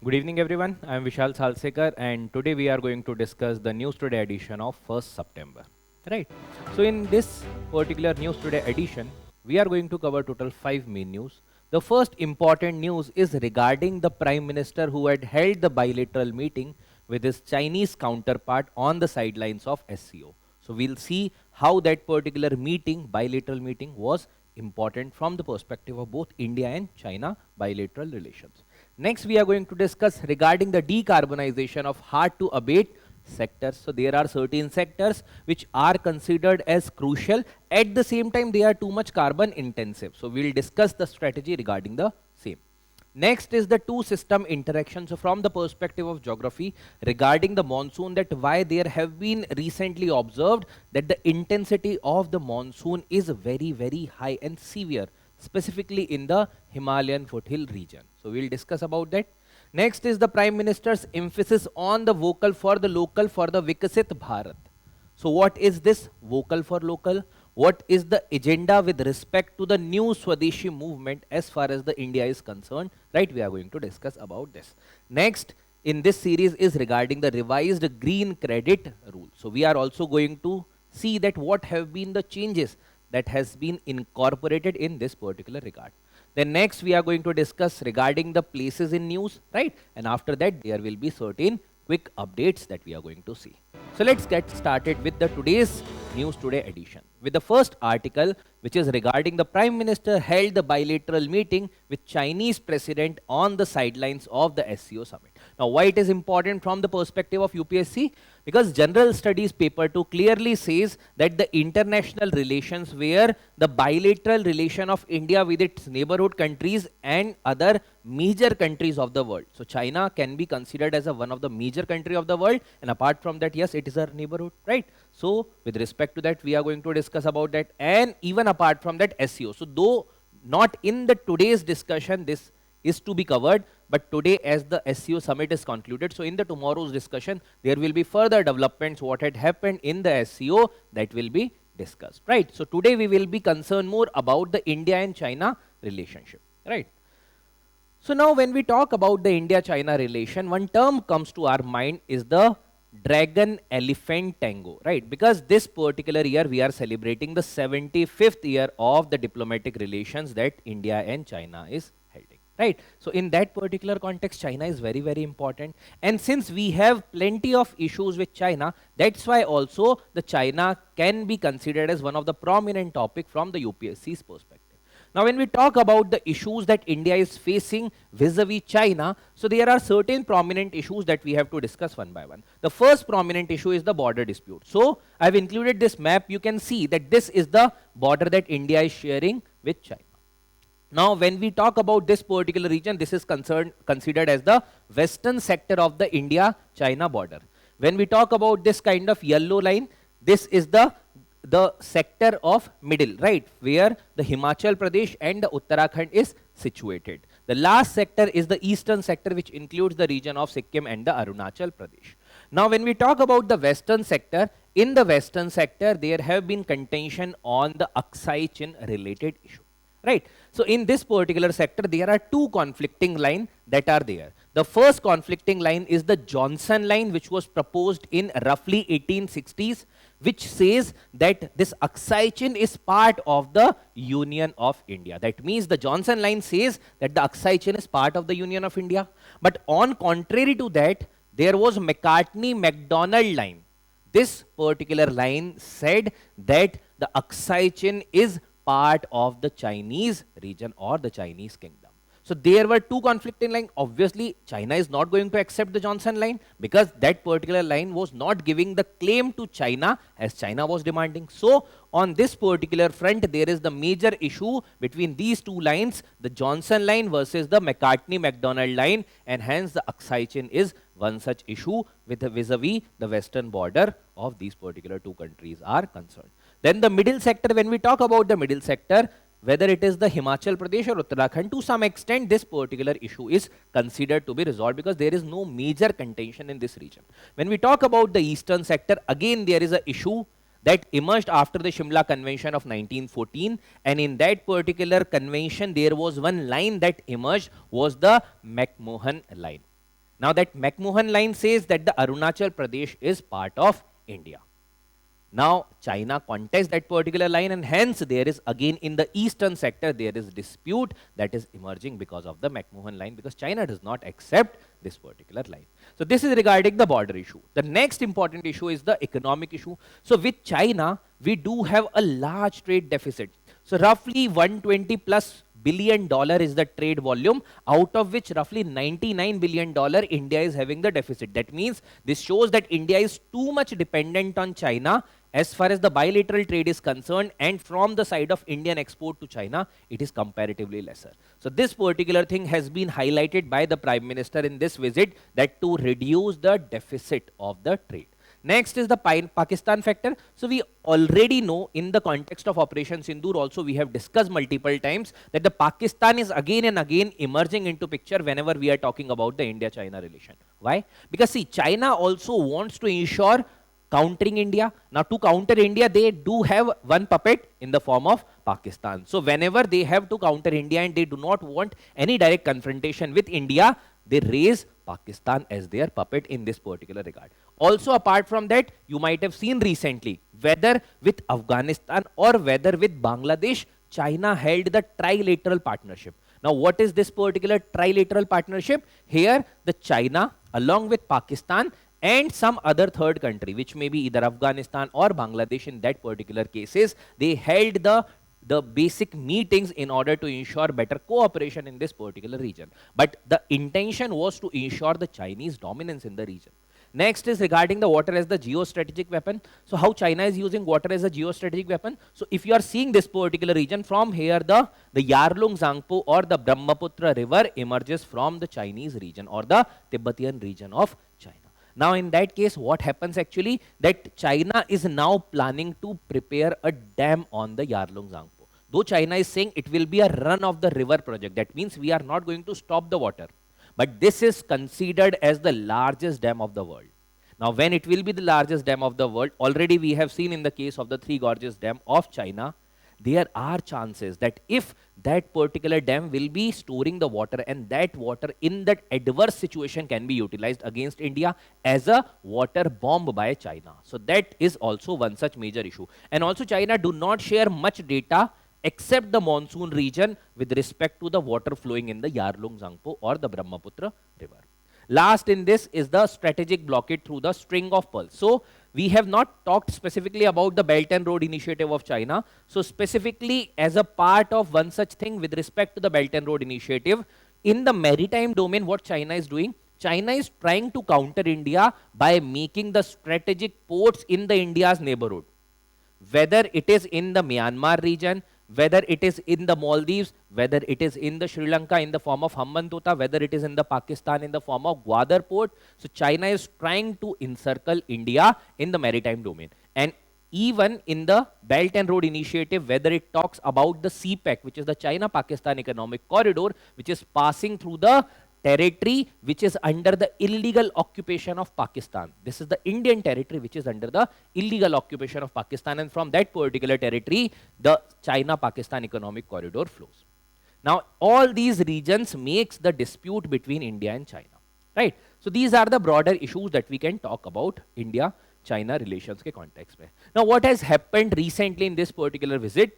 Good evening everyone, I am Vishal Salsekar and today we are going to discuss the News Today edition of 1st September. Right. So in this particular News Today edition, we are going to cover total 5 main news. The first important news is regarding the Prime Minister who had held the bilateral meeting with his Chinese counterpart on the sidelines of SCO. So we'll see how that particular meeting, bilateral meeting, was important from the perspective of both India and China bilateral relations. Next, we are going to discuss regarding the decarbonization of hard-to-abate sectors. So there are certain sectors which are considered as crucial. At the same time, they are too much carbon intensive. So we'll discuss the strategy regarding the same. Next is the two system interaction. So from the perspective of geography regarding the monsoon, that why there have been recently observed that the intensity of the monsoon is very high and severe, specifically in the Himalayan foothill region. So we'll discuss about that. Next is the Prime Minister's emphasis on the vocal for the local for the Viksit Bharat. So what is this vocal for local? What is the agenda with respect to the new Swadeshi movement as far as the India is concerned? Right, we are going to discuss about this. Next in this series is regarding the revised green credit rule. So we are also going to see that what have been the changes that has been incorporated in this particular regard. Then next we are going to discuss regarding the places in news, right? And after that there will be certain quick updates that we are going to see. So let's get started with the today's News Today edition with the first article, which is regarding the Prime Minister held the bilateral meeting with Chinese President on the sidelines of the SCO summit. Now why it is important from the perspective of UPSC? Because General Studies paper 2 clearly says that the international relations where the bilateral relation of India with its neighborhood countries and other major countries of the world. So China can be considered as one of the major country of the world, and apart from that, yes, it is our neighborhood, right? So with respect to that, we are going to discuss about that, and even apart from that, SCO. So though not in the today's discussion, this is to be covered, but today as the SCO summit is concluded, so in the tomorrow's discussion, there will be further developments what had happened in the SCO that will be discussed, right? So today we will be concerned more about the India and China relationship, right? So now when we talk about the India-China relation, one term comes to our mind is the dragon-elephant tango, right? Because this particular year we are celebrating the 75th year of the diplomatic relations that India and China is holding, right? So in that particular context, China is very important. And since we have plenty of issues with China, that's why also the China can be considered as one of the prominent topic from the UPSC's perspective. Now, when we talk about the issues that India is facing vis-a-vis China, so there are certain prominent issues that we have to discuss one by one. The first prominent issue is the border dispute. So, I have included this map. You can see that this is the border that India is sharing with China. Now, when we talk about this particular region, this is considered as the western sector of the India-China border. When we talk about this kind of yellow line, this is the sector of middle, right, where the Himachal Pradesh and the Uttarakhand is situated. The last sector is the eastern sector, which includes the region of Sikkim and the Arunachal Pradesh. Now, when we talk about the western sector, in the western sector, there have been contention on the Aksai Chin related issue, right? So in this particular sector, there are two conflicting lines that are there. The first conflicting line is the Johnson line, which was proposed in roughly 1860s, which says that this Aksai Chin is part of the Union of India. That means the Johnson line says that the Aksai Chin is part of the Union of India. But on contrary to that, there was McCartney-MacDonald line. This particular line said that the Aksai Chin is part of the Chinese region or the Chinese kingdom. So there were two conflicting lines. Obviously, China is not going to accept the Johnson line because that particular line was not giving the claim to China as China was demanding. So on this particular front, there is the major issue between these two lines, the Johnson line versus the McCartney-MacDonald line, and hence the Aksai Chin is one such issue with vis-a-vis the western border of these particular two countries are concerned. Then the middle sector, when we talk about the middle sector, whether it is the Himachal Pradesh or Uttarakhand, to some extent this particular issue is considered to be resolved because there is no major contention in this region. When we talk about the eastern sector, again there is an issue that emerged after the Shimla Convention of 1914, and in that particular convention there was one line that emerged, was the McMahon line. Now that McMahon line says that the Arunachal Pradesh is part of India. Now China contests that particular line, and hence there is again in the eastern sector there is dispute that is emerging because of the McMahon line, because China does not accept this particular line. So this is regarding the border issue. The next important issue is the economic issue. So with China we do have a large trade deficit. So roughly 120 plus billion dollar is the trade volume, out of which roughly 99 billion dollar India is having the deficit. That means this shows that India is too much dependent on China as far as the bilateral trade is concerned, and from the side of Indian export to China, it is comparatively lesser. So this particular thing has been highlighted by the Prime Minister in this visit, that to reduce the deficit of the trade. Next is the Pakistan factor. So we already know in the context of Operation Sindoor also we have discussed multiple times that the Pakistan is again and again emerging into picture whenever we are talking about the India-China relation. Why? Because see, China also wants to ensure countering India. Now to counter India, they do have one puppet in the form of Pakistan. So whenever they have to counter India and they do not want any direct confrontation with India, they raise Pakistan as their puppet in this particular regard. Also apart from that, you might have seen recently, whether with Afghanistan or whether with Bangladesh, China held the trilateral partnership. Now what is this particular trilateral partnership? Here the China along with Pakistan and some other third country, which may be either Afghanistan or Bangladesh in that particular cases, they held the basic meetings in order to ensure better cooperation in this particular region. But the intention was to ensure the Chinese dominance in the region. Next is regarding the water as the geostrategic weapon. So how China is using water as a geostrategic weapon? So if you are seeing this particular region, from here the Yarlung Zangpo or the Brahmaputra river emerges from the Chinese region or the Tibetan region of China. Now in that case, what happens actually, that China is now planning to prepare a dam on the Yarlung Zangpo. Though China is saying it will be a run of the river project, that means we are not going to stop the water. But this is considered as the largest dam of the world. Now when it will be the largest dam of the world, already we have seen in the case of the Three Gorges Dam of China, there are chances that if that particular dam will be storing the water, and that water in that adverse situation can be utilized against India as a water bomb by China. So that is also one such major issue. And also China do not share much data except the monsoon region with respect to the water flowing in the Yarlung Zangpo or the Brahmaputra river. Last in this is the strategic blockade through the string of pearls. So we have not talked specifically about the Belt and Road Initiative of China. So specifically as a part of one such thing with respect to the Belt and Road Initiative, in the maritime domain, what China is doing, China is trying to counter India by making the strategic ports in the India's neighborhood. Whether it is in the Myanmar region, whether it is in the Maldives, whether it is in the Sri Lanka in the form of Hambantota, whether it is in the Pakistan in the form of Gwadar port. So China is trying to encircle India in the maritime domain. And even in the Belt and Road Initiative, whether it talks about the CPEC, which is the China-Pakistan Economic Corridor, which is passing through the territory which is under the illegal occupation of Pakistan. This is the Indian territory which is under the illegal occupation of Pakistan, and from that particular territory, the China-Pakistan Economic Corridor flows. Now, all these regions makes the dispute between India and China, right? So these are the broader issues that we can talk about India-China relations ke context mein. Now, what has happened recently in this particular visit?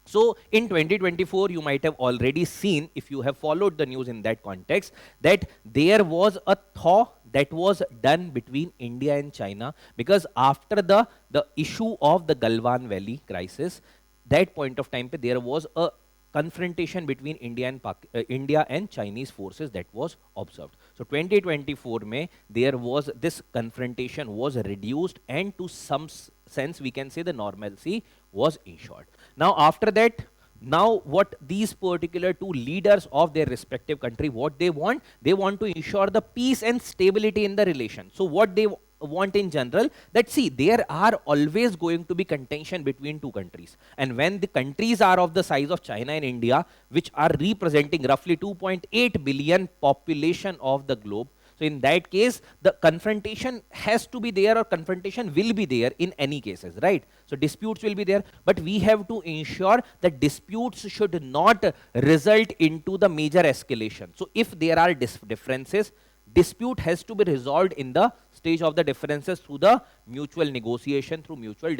So in 2024, you might have already seen, if you have followed the news in that context, that there was a thaw that was done between India and China, because after the issue of the Galwan Valley crisis, that point of time there was a confrontation between India and Chinese forces that was observed. So 2024 May, there was this confrontation was reduced, and to some sense we can say the normalcy was ensured. Now after that, now what these particular two leaders of their respective country, what they want to ensure the peace and stability in the relation. So what they want in general, that see, there are always going to be contention between two countries, and when the countries are of the size of China and India, which are representing roughly 2.8 billion population of the globe, so in that case, the confrontation has to be there, or confrontation will be there in any cases, right? So disputes will be there, but we have to ensure that disputes should not result into the major escalation. So if there are differences, dispute has to be resolved in the stage of the differences through the mutual negotiation, through mutual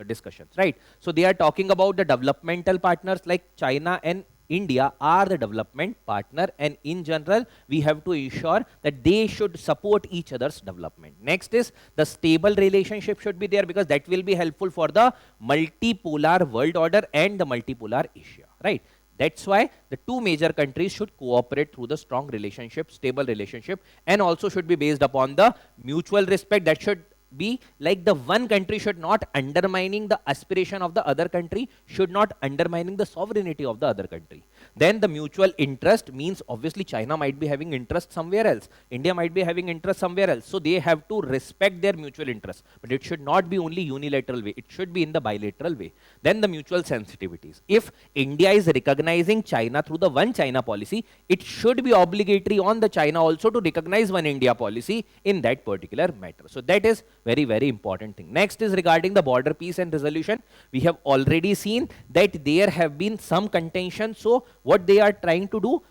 discussions, right? So they are talking about the developmental partners, like China and India are the development partner, and in general we have to ensure that they should support each other's development. Next is the stable relationship should be there, because that will be helpful for the multipolar world order and the multipolar Asia, right? That's why the two major countries should cooperate through the strong relationship, stable relationship, and also should be based upon the mutual respect. That should be like the one country should not undermining the aspiration of the other country, should not undermining the sovereignty of the other country. Then the mutual interest means obviously China might be having interest somewhere else, India might be having interest somewhere else, so they have to respect their mutual interest, but it should not be only unilateral way, it should be in the bilateral way. Then the mutual sensitivities. If India is recognizing China through the one China policy, it should be obligatory on the China also to recognize one India policy in that particular matter. So that is very, very important thing. Next is regarding the border peace and resolution. We have already seen that there have been some contention. So what they are trying to do,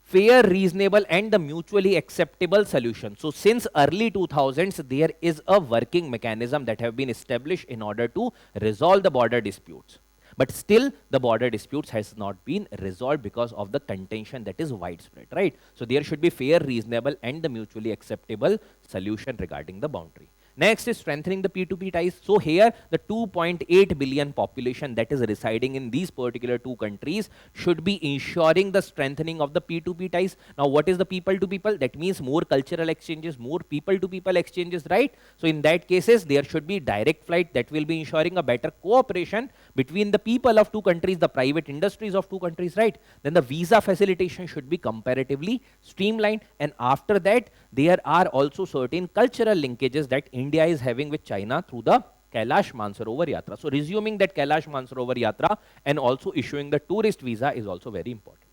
fair, reasonable and the mutually acceptable solution. So since early 2000s, there is a working mechanism that have been established in order to resolve the border disputes. But still the border disputes has not been resolved because of the contention that is widespread, right? So there should be fair, reasonable and the mutually acceptable solution regarding the boundary. Next is strengthening the P2P ties. So here the 2.8 billion population that is residing in these particular two countries should be ensuring the strengthening of the P2P ties. Now what is the people to people? That means more cultural exchanges, more people to people exchanges, right? So in that cases there should be direct flight that will be ensuring a better cooperation between the people of two countries, the private industries of two countries, right? Then the visa facilitation should be comparatively streamlined, and after that there are also certain cultural linkages that India is having with China through the Kailash Mansarovar Yatra. So resuming that Kailash Mansarovar Yatra and also issuing the tourist visa is also very important.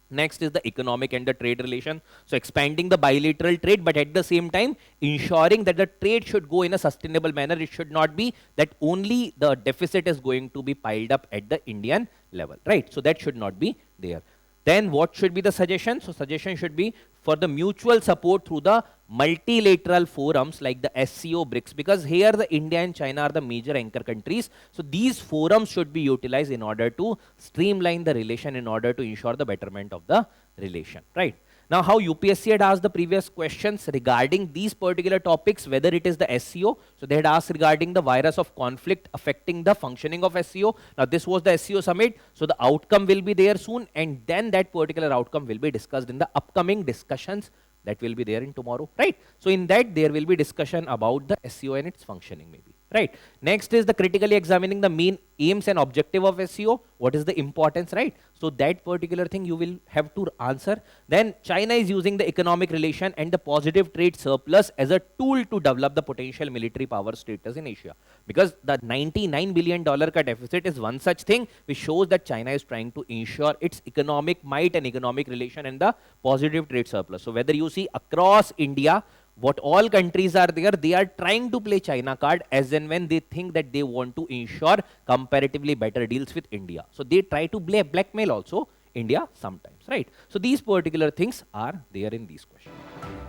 Next is the economic and the trade relation. So expanding the bilateral trade, but at the same time ensuring that the trade should go in a sustainable manner. It should not be that only the deficit is going to be piled up at the Indian level, right? So that should not be there. Then what should be the suggestion? So suggestion should be for the mutual support through the multilateral forums like the SCO BRICS, because here the India and China are the major anchor countries. So these forums should be utilized in order to streamline the relation, in order to ensure the betterment of the relation, right? Now how UPSC had asked the previous questions regarding these particular topics, whether it is the SCO. So they had asked regarding the virus of conflict affecting the functioning of SCO. Now this was the SCO summit. So the outcome will be there soon, and then that particular outcome will be discussed in the upcoming discussions that will be there in tomorrow, right? So in that there will be discussion about the SCO and its functioning maybe, right? Next is the critically examining the main aims and objective of SCO. What is the importance, right? So that particular thing you will have to answer. Then China is using the economic relation and the positive trade surplus as a tool to develop the potential military power status in Asia. Because the $99 billion ka deficit is one such thing which shows that China is trying to ensure its economic might and economic relation and the positive trade surplus. So whether you see across India, what all countries are there, they are trying to play China card as and when they think that they want to ensure comparatively better deals with India. So they try to blackmail also India sometimes, right? So these particular things are there in these questions.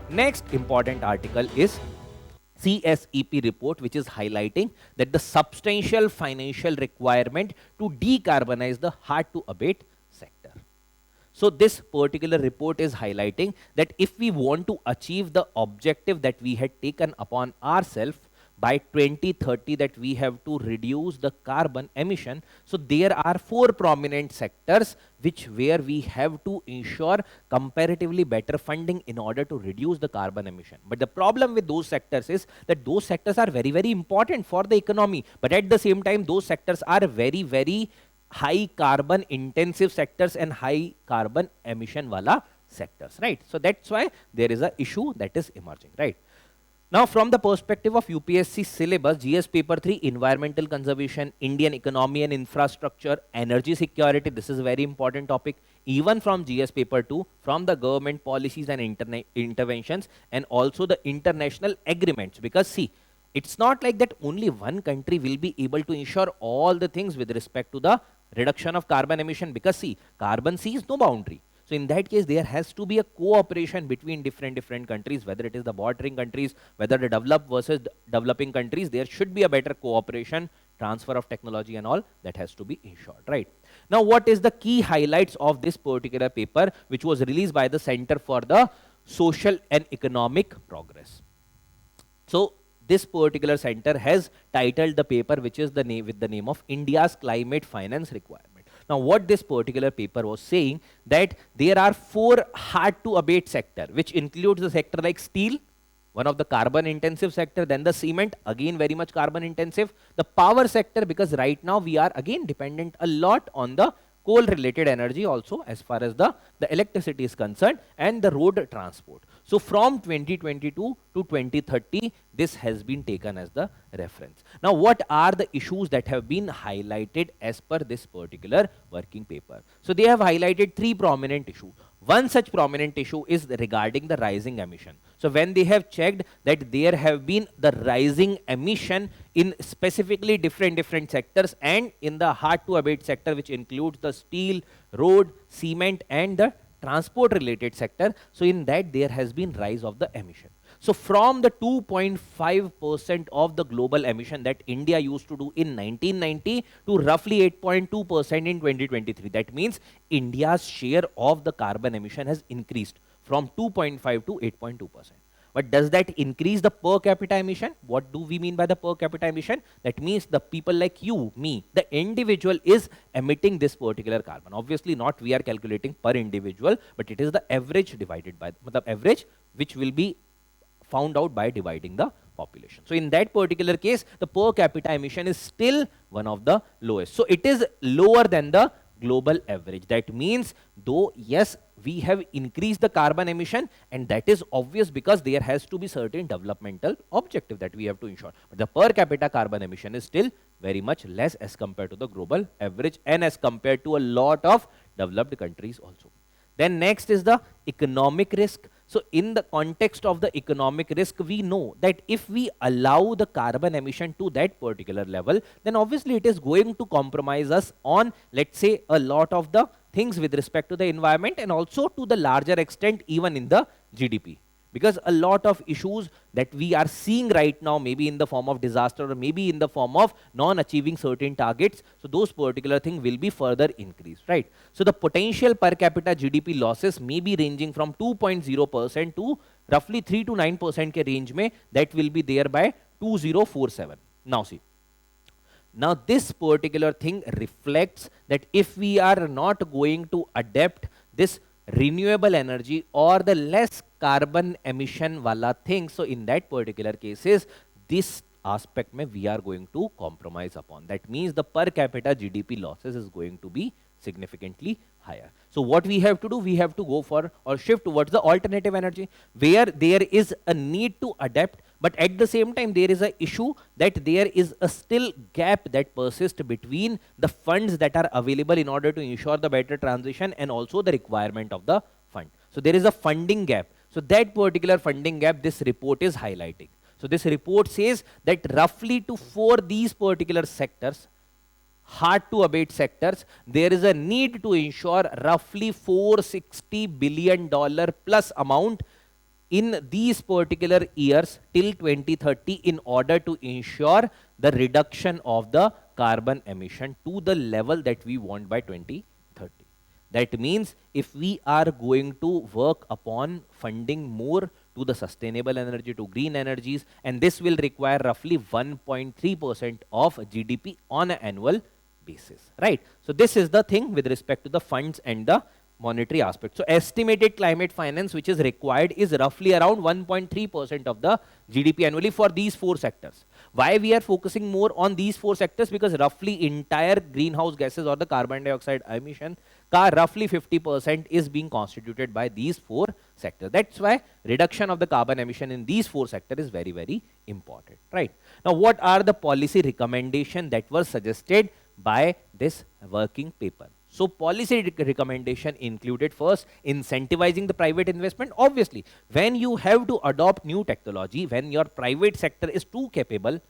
Next important article is CSEP report, which is highlighting that the substantial financial requirement to decarbonize the hard-to-abate sector. So this particular report is highlighting that if we want to achieve the objective that we had taken upon ourselves by 2030, that we have to reduce the carbon emission. So there are four prominent sectors where we have to ensure comparatively better funding in order to reduce the carbon emission. But the problem with those sectors is that those sectors are very, very important for the economy. But at the same time, those sectors are very, very high carbon intensive sectors and high carbon emission wala sectors, right? So that's why there is a issue that is emerging, right? Now from the perspective of UPSC syllabus, GS paper 3, environmental conservation, Indian economy and infrastructure, energy security, this is a very important topic. Even from GS paper 2, from the government policies and interventions, and also the international agreements, because see, it's not like that only one country will be able to ensure all the things with respect to the reduction of carbon emission, because see, carbon sees no boundary. So in that case, there has to be a cooperation between different countries, whether it is the bordering countries, whether the developed versus developing countries, there should be a better cooperation, transfer of technology and all that has to be ensured, right? Now, what is the key highlights of this particular paper, which was released by the Center for the Social and Economic Progress? So this particular center has titled the paper, which is the name with the name of India's Climate Finance Requirement. Now, what this particular paper was saying, that there are 4 hard-to-abate sector, which includes the sector like steel, one of the carbon-intensive sector, then the cement, again very much carbon-intensive, the power sector, because right now we are again dependent a lot on the coal-related energy also as far as the electricity is concerned, and the road transport. So from 2022 to 2030, this has been taken as the reference. Now, what are the issues that have been highlighted as per this particular working paper? So they have highlighted 3 prominent issues. One such prominent issue is regarding the rising emission. So when they have checked that there have been the rising emission in specifically different sectors, and in the hard-to-abate sector, which includes the steel, road, cement and the transport related sector, so in that there has been rise of the emission. So from the 2.5% of the global emission that India used to do in 1990 to roughly 8.2% in 2023. That means India's share of the carbon emission has increased from 2.5 to 8.2%. But does that increase the per capita emission? What do we mean by the per capita emission? That means the people like you, me, the individual is emitting this particular carbon. Obviously not we are calculating per individual, but it is the average divided by the average, which will be found out by dividing the population. So in that particular case, the per capita emission is still one of the lowest. So it is lower than the global average. That means, though yes, we have increased the carbon emission, and that is obvious because there has to be certain developmental objective that we have to ensure. But the per capita carbon emission is still very much less as compared to the global average and as compared to a lot of developed countries also. Then next is the economic risk. So in the context of the economic risk, we know that if we allow the carbon emission to that particular level, then obviously it is going to compromise us on, let's say, a lot of the things with respect to the environment, and also to the larger extent even in the GDP. Because a lot of issues that we are seeing right now, maybe in the form of disaster or maybe in the form of non-achieving certain targets, so those particular things will be further increased, right? So the potential per capita GDP losses may be ranging from 2.0% to roughly 3 to 9% ke range mein, that will be there by 2047. Now see, now this particular thing reflects that if we are not going to adapt this renewable energy or the less carbon emission wala thing, so in that particular cases, this aspect mein we are going to compromise upon. That means the per capita GDP losses is going to be significantly higher. So what we have to do, we have to go for or shift towards the alternative energy, where there is a need to adapt, but at the same time there is a issue that there is a still gap that persists between the funds that are available in order to ensure the better transition and also the requirement of the fund. So there is a funding gap. So that particular funding gap this report is highlighting. So this report says that roughly for these particular sectors, hard-to-abate sectors, there is a need to ensure roughly $460 billion plus amount in these particular years till 2030 in order to ensure the reduction of the carbon emission to the level that we want by 2030. That means if we are going to work upon funding more to the sustainable energy, to green energies, and this will require roughly 1.3% of GDP on an annual basis, right? So this is the thing with respect to the funds and the monetary aspect. So estimated climate finance which is required is roughly around 1.3% of the GDP annually for these 4 sectors. Why we are focusing more on these 4 sectors? Because roughly entire greenhouse gases or the carbon dioxide emission roughly 50% is being constituted by these 4 sectors. That's why reduction of the carbon emission in these 4 sectors is very, very important, right? Now what are the policy recommendations that were suggested by this working paper? So policy recommendation included first incentivizing the private investment. Obviously, when you have to adopt new technology, when your private sector is too capable,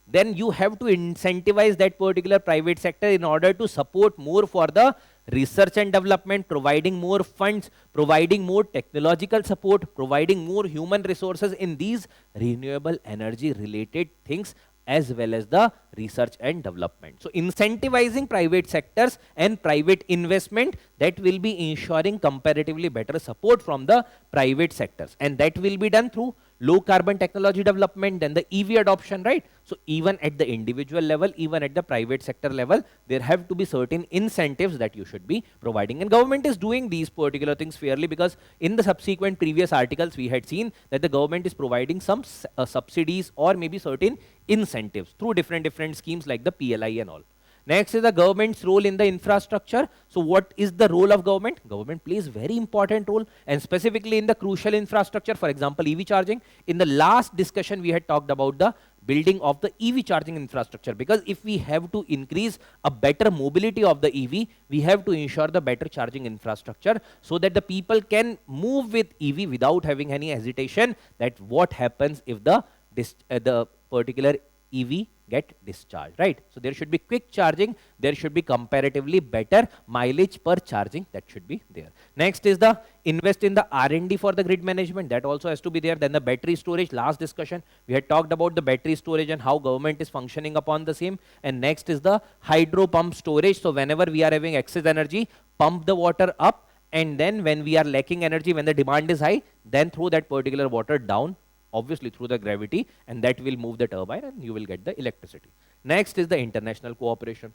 then you have to incentivize that particular private sector in order to support more for the research and development, providing more funds, providing more technological support, providing more human resources in these renewable energy related things, as well as the research and development. So incentivizing private sectors and private investment, that will be ensuring comparatively better support from the private sectors, and that will be done through low carbon technology development, then the EV adoption, right? So even at the individual level, even at the private sector level, there have to be certain incentives that you should be providing, and government is doing these particular things fairly, because in the subsequent previous articles we had seen that the government is providing some subsidies or maybe certain incentives through different schemes like the PLI and all. Next is the government's role in the infrastructure. So what is the role of government? Government plays very important role, and specifically in the crucial infrastructure, for example, EV charging. In the last discussion, we had talked about the building of the EV charging infrastructure, because if we have to increase a better mobility of the EV, we have to ensure the better charging infrastructure so that the people can move with EV without having any hesitation that what happens if the particular EV get discharged, right? So there should be quick charging, there should be comparatively better mileage per charging, that should be there. Next is the invest in the R&D for the grid management, that also has to be there. Then the battery storage, last discussion we had talked about the battery storage and how government is functioning upon the same. And next is the hydro pump storage. So whenever we are having excess energy, pump the water up, and then when we are lacking energy, when the demand is high, then throw that particular water down, obviously through the gravity, and that will move the turbine and you will get the electricity. Next is the international cooperation.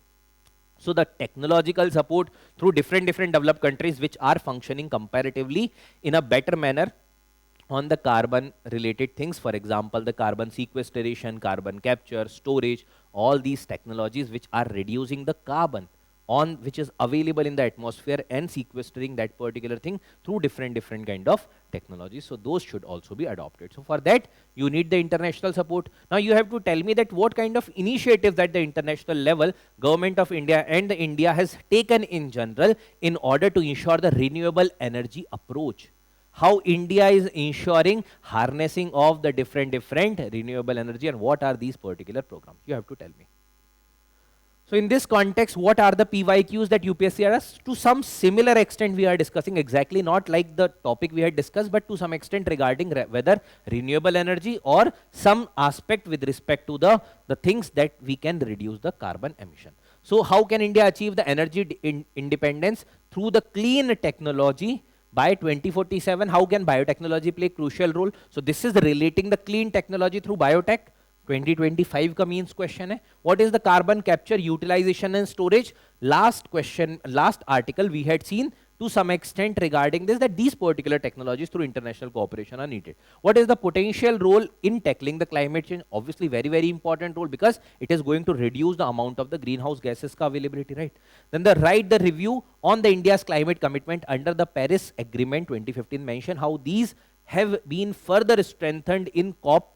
So the technological support through different developed countries which are functioning comparatively in a better manner on the carbon related things. For example, the carbon sequestration, carbon capture, storage, all these technologies which are reducing the carbon on which is available in the atmosphere and sequestering that particular thing through different kind of technologies. So those should also be adopted. So for that you need the international support. Now you have to tell me that what kind of initiatives at the international level government of India and the India has taken in general in order to ensure the renewable energy approach. How India is ensuring harnessing of the different renewable energy, and what are these particular programs? You have to tell me. So in this context, what are the PYQs that UPSC has? To some similar extent we are discussing, exactly not like the topic we had discussed, but to some extent regarding whether renewable energy or some aspect with respect to the things that we can reduce the carbon emission. So how can India achieve the energy independence? Through the clean technology by 2047. How can biotechnology play a crucial role? So this is relating the clean technology through biotech. 2025 का means question है. What is the carbon capture, utilization and storage? Last question, last article we had seen to some extent regarding this, that these particular technologies through international cooperation are needed. What is the potential role in tackling the climate change? Obviously very important role, because it is going to reduce the amount of the greenhouse gases ka availability, right? Then the review on the India's climate commitment under the Paris Agreement 2015 mention how these have been further strengthened in COP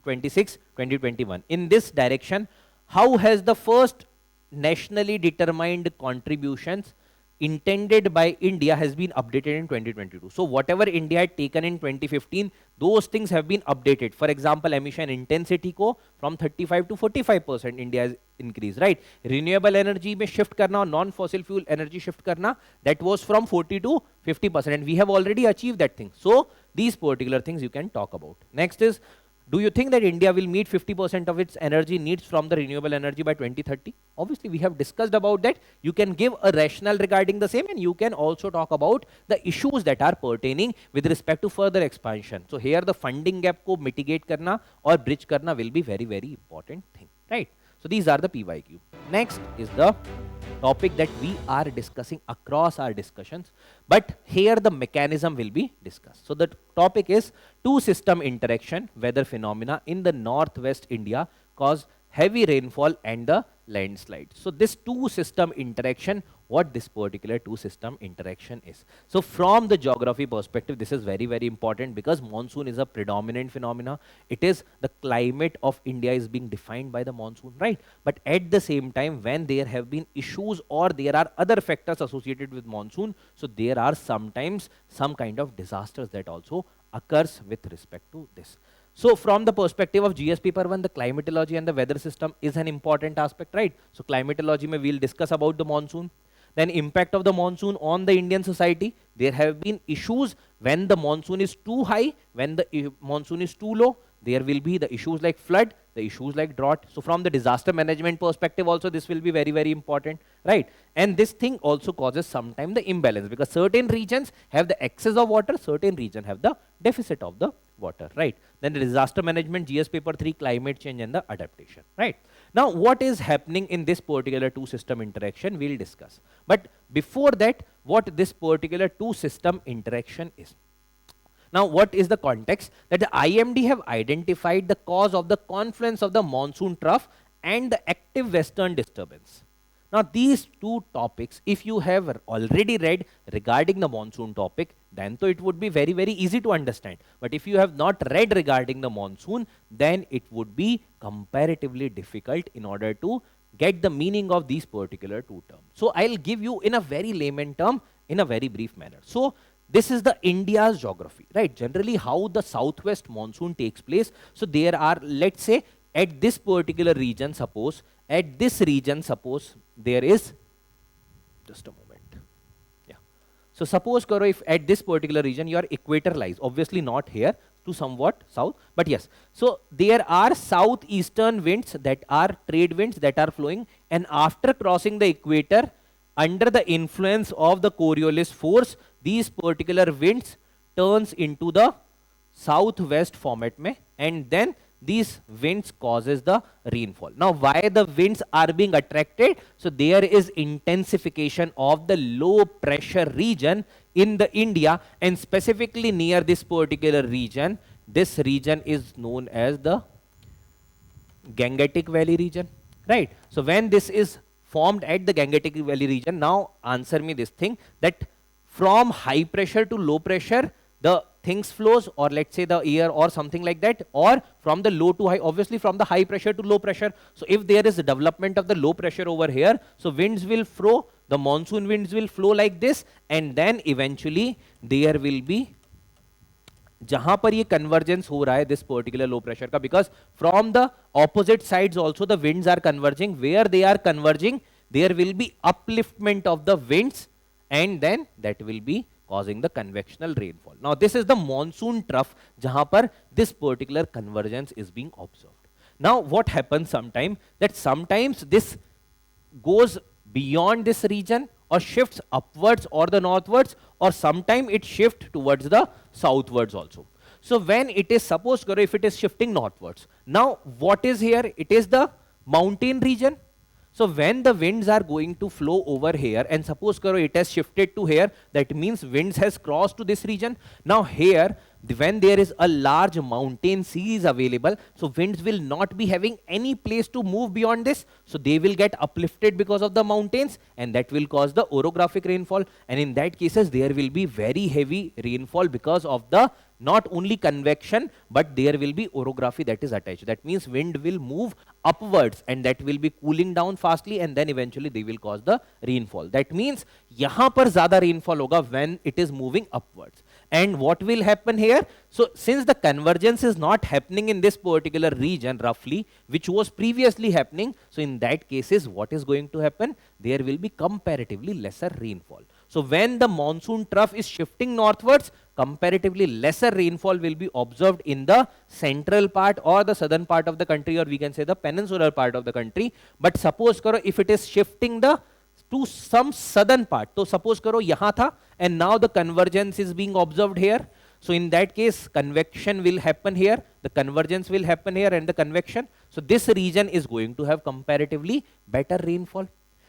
26 2021. In this direction, how has the first nationally determined contributions intended by India has been updated in 2022. So whatever India had taken in 2015, those things have been updated. For example, emission intensity ko from 35 to 45% India has increased, right? Renewable energy mein shift karna, non-fossil fuel energy shift karna, that was from 40 to 50%, and we have already achieved that thing. So these particular things you can talk about. Next is, do you think that India will meet 50% of its energy needs from the renewable energy by 2030? Obviously, we have discussed about that. You can give a rationale regarding the same, and you can also talk about the issues that are pertaining with respect to further expansion. So here the funding gap ko mitigate karna or bridge karna will be very important thing, right? So these are the PYQ. Next is the topic that we are discussing across our discussions, but here the mechanism will be discussed. So the topic is two system interaction, weather phenomena in the northwest India cause heavy rainfall and the landslide. So this two system interaction, what this particular two system interaction is. So from the geography perspective, this is very important, because monsoon is a predominant phenomena. It is the climate of India is being defined by the monsoon, right? But at the same time, when there have been issues or there are other factors associated with monsoon, so there are sometimes some kind of disasters that also occurs with respect to this. So from the perspective of GS paper 1, the climatology and the weather system is an important aspect, right? So climatology mein we'll discuss about the monsoon. Then impact of the monsoon on the Indian society. There have been issues when the monsoon is too high, when the monsoon is too low. There will be the issues like flood, the issues like drought. So from the disaster management perspective also, this will be very, very important, right? And this thing also causes sometimes the imbalance, because certain regions have the excess of water, certain regions have the deficit of the water, right? Then the disaster management, GS paper 3, climate change and the adaptation, right? Now, what is happening in this particular two system interaction, we'll discuss. But before that, what this particular two system interaction is. Now, what is the context? That the IMD have identified the cause of the confluence of the monsoon trough and the active western disturbance. Now, these two topics, if you have already read regarding the monsoon topic, then so it would be very, very easy to understand. But if you have not read regarding the monsoon, then it would be comparatively difficult in order to get the meaning of these particular two terms. So, I'll give you in a very layman term, in a very brief manner. So, this is the India's geography, right? Generally, how the southwest monsoon takes place. So, there are, let's say, at this particular region, suppose, at this region, suppose, there is, just a moment, yeah. So, suppose, Karo, if at this particular region, your equator lies, obviously not here, to somewhat south, but yes. So, there are southeastern winds that are trade winds that are flowing, and after crossing the equator, under the influence of the Coriolis force, these particular winds turns into the southwest format mein, and then these winds causes the rainfall. Now, why the winds are being attracted? So, there is intensification of the low pressure region in the India, and specifically near this particular region. This region is known as the Gangetic Valley region, right? So, when this is formed at the Gangetic Valley region, now answer me this thing, that from high pressure to low pressure, the things flows, or let's say the air or something like that, or from the low to high, obviously from the high pressure to low pressure. So, if there is a development of the low pressure over here, so winds will flow, the monsoon winds will flow like this, and then eventually there will be, जहां पर ये convergence हो रहा है this particular low pressure का, because from the opposite sides also the winds are converging. Where they are converging, there will be upliftment of the winds, and then that will be causing the convectional rainfall. Now, this is the monsoon trough जहां पर this particular convergence is being observed. Now, what happens sometimes, that sometimes this goes beyond this region or shifts upwards or the northwards, or sometime it shifts towards the southwards also. So, when it is, suppose if it is shifting northwards, now what is here? It is the mountain region. So, when the winds are going to flow over here, and suppose it has shifted to here, that means winds has crossed to this region. Now, here, when there is a large mountain sea is available, so winds will not be having any place to move beyond this. So, they will get uplifted because of the mountains, and that will cause the orographic rainfall. And in that cases, there will be very heavy rainfall because of the not only convection, but there will be orography that is attached. That means wind will move upwards, and that will be cooling down fastly, and then eventually they will cause the rainfall. That means यहाँ पर ज़्यादा rainfall होगा when it is moving upwards. And what will happen here? So, since the convergence is not happening in this particular region roughly, which was previously happening, so in that cases, what is going to happen? There will be comparatively lesser rainfall. So, when the monsoon trough is shifting northwards, comparatively lesser rainfall will be observed in the central part or the southern part of the country, or we can say the peninsular part of the country. But suppose if it is shifting to some southern part, so suppose yahan tha, and now the convergence is being observed here. So, in that case, convection will happen here, the convergence will happen here, and the convection. So, this region is going to have comparatively better rainfall.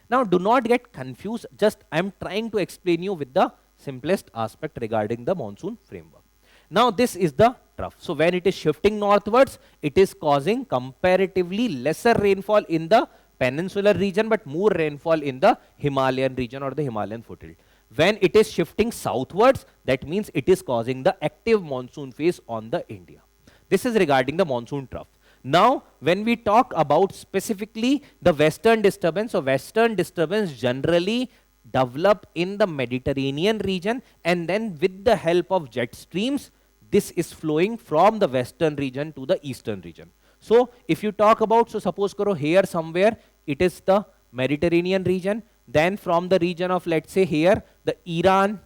Now, do not get confused, just I am trying to explain you with the simplest aspect regarding the monsoon framework. Now, this is the trough. So, when it is shifting northwards, it is causing comparatively lesser rainfall in the peninsular region, but more rainfall in the Himalayan region or the Himalayan foothill. When it is shifting southwards, that means it is causing the active monsoon phase on the India. This is regarding the monsoon trough. Now, when we talk about specifically the western disturbance, so western disturbance generally develop in the Mediterranean region, and then with the help of jet streams, this is flowing from the western region to the eastern region. So, if you talk about, so suppose here somewhere it is the Mediterranean region, then from the region of, let's say here, the Iran,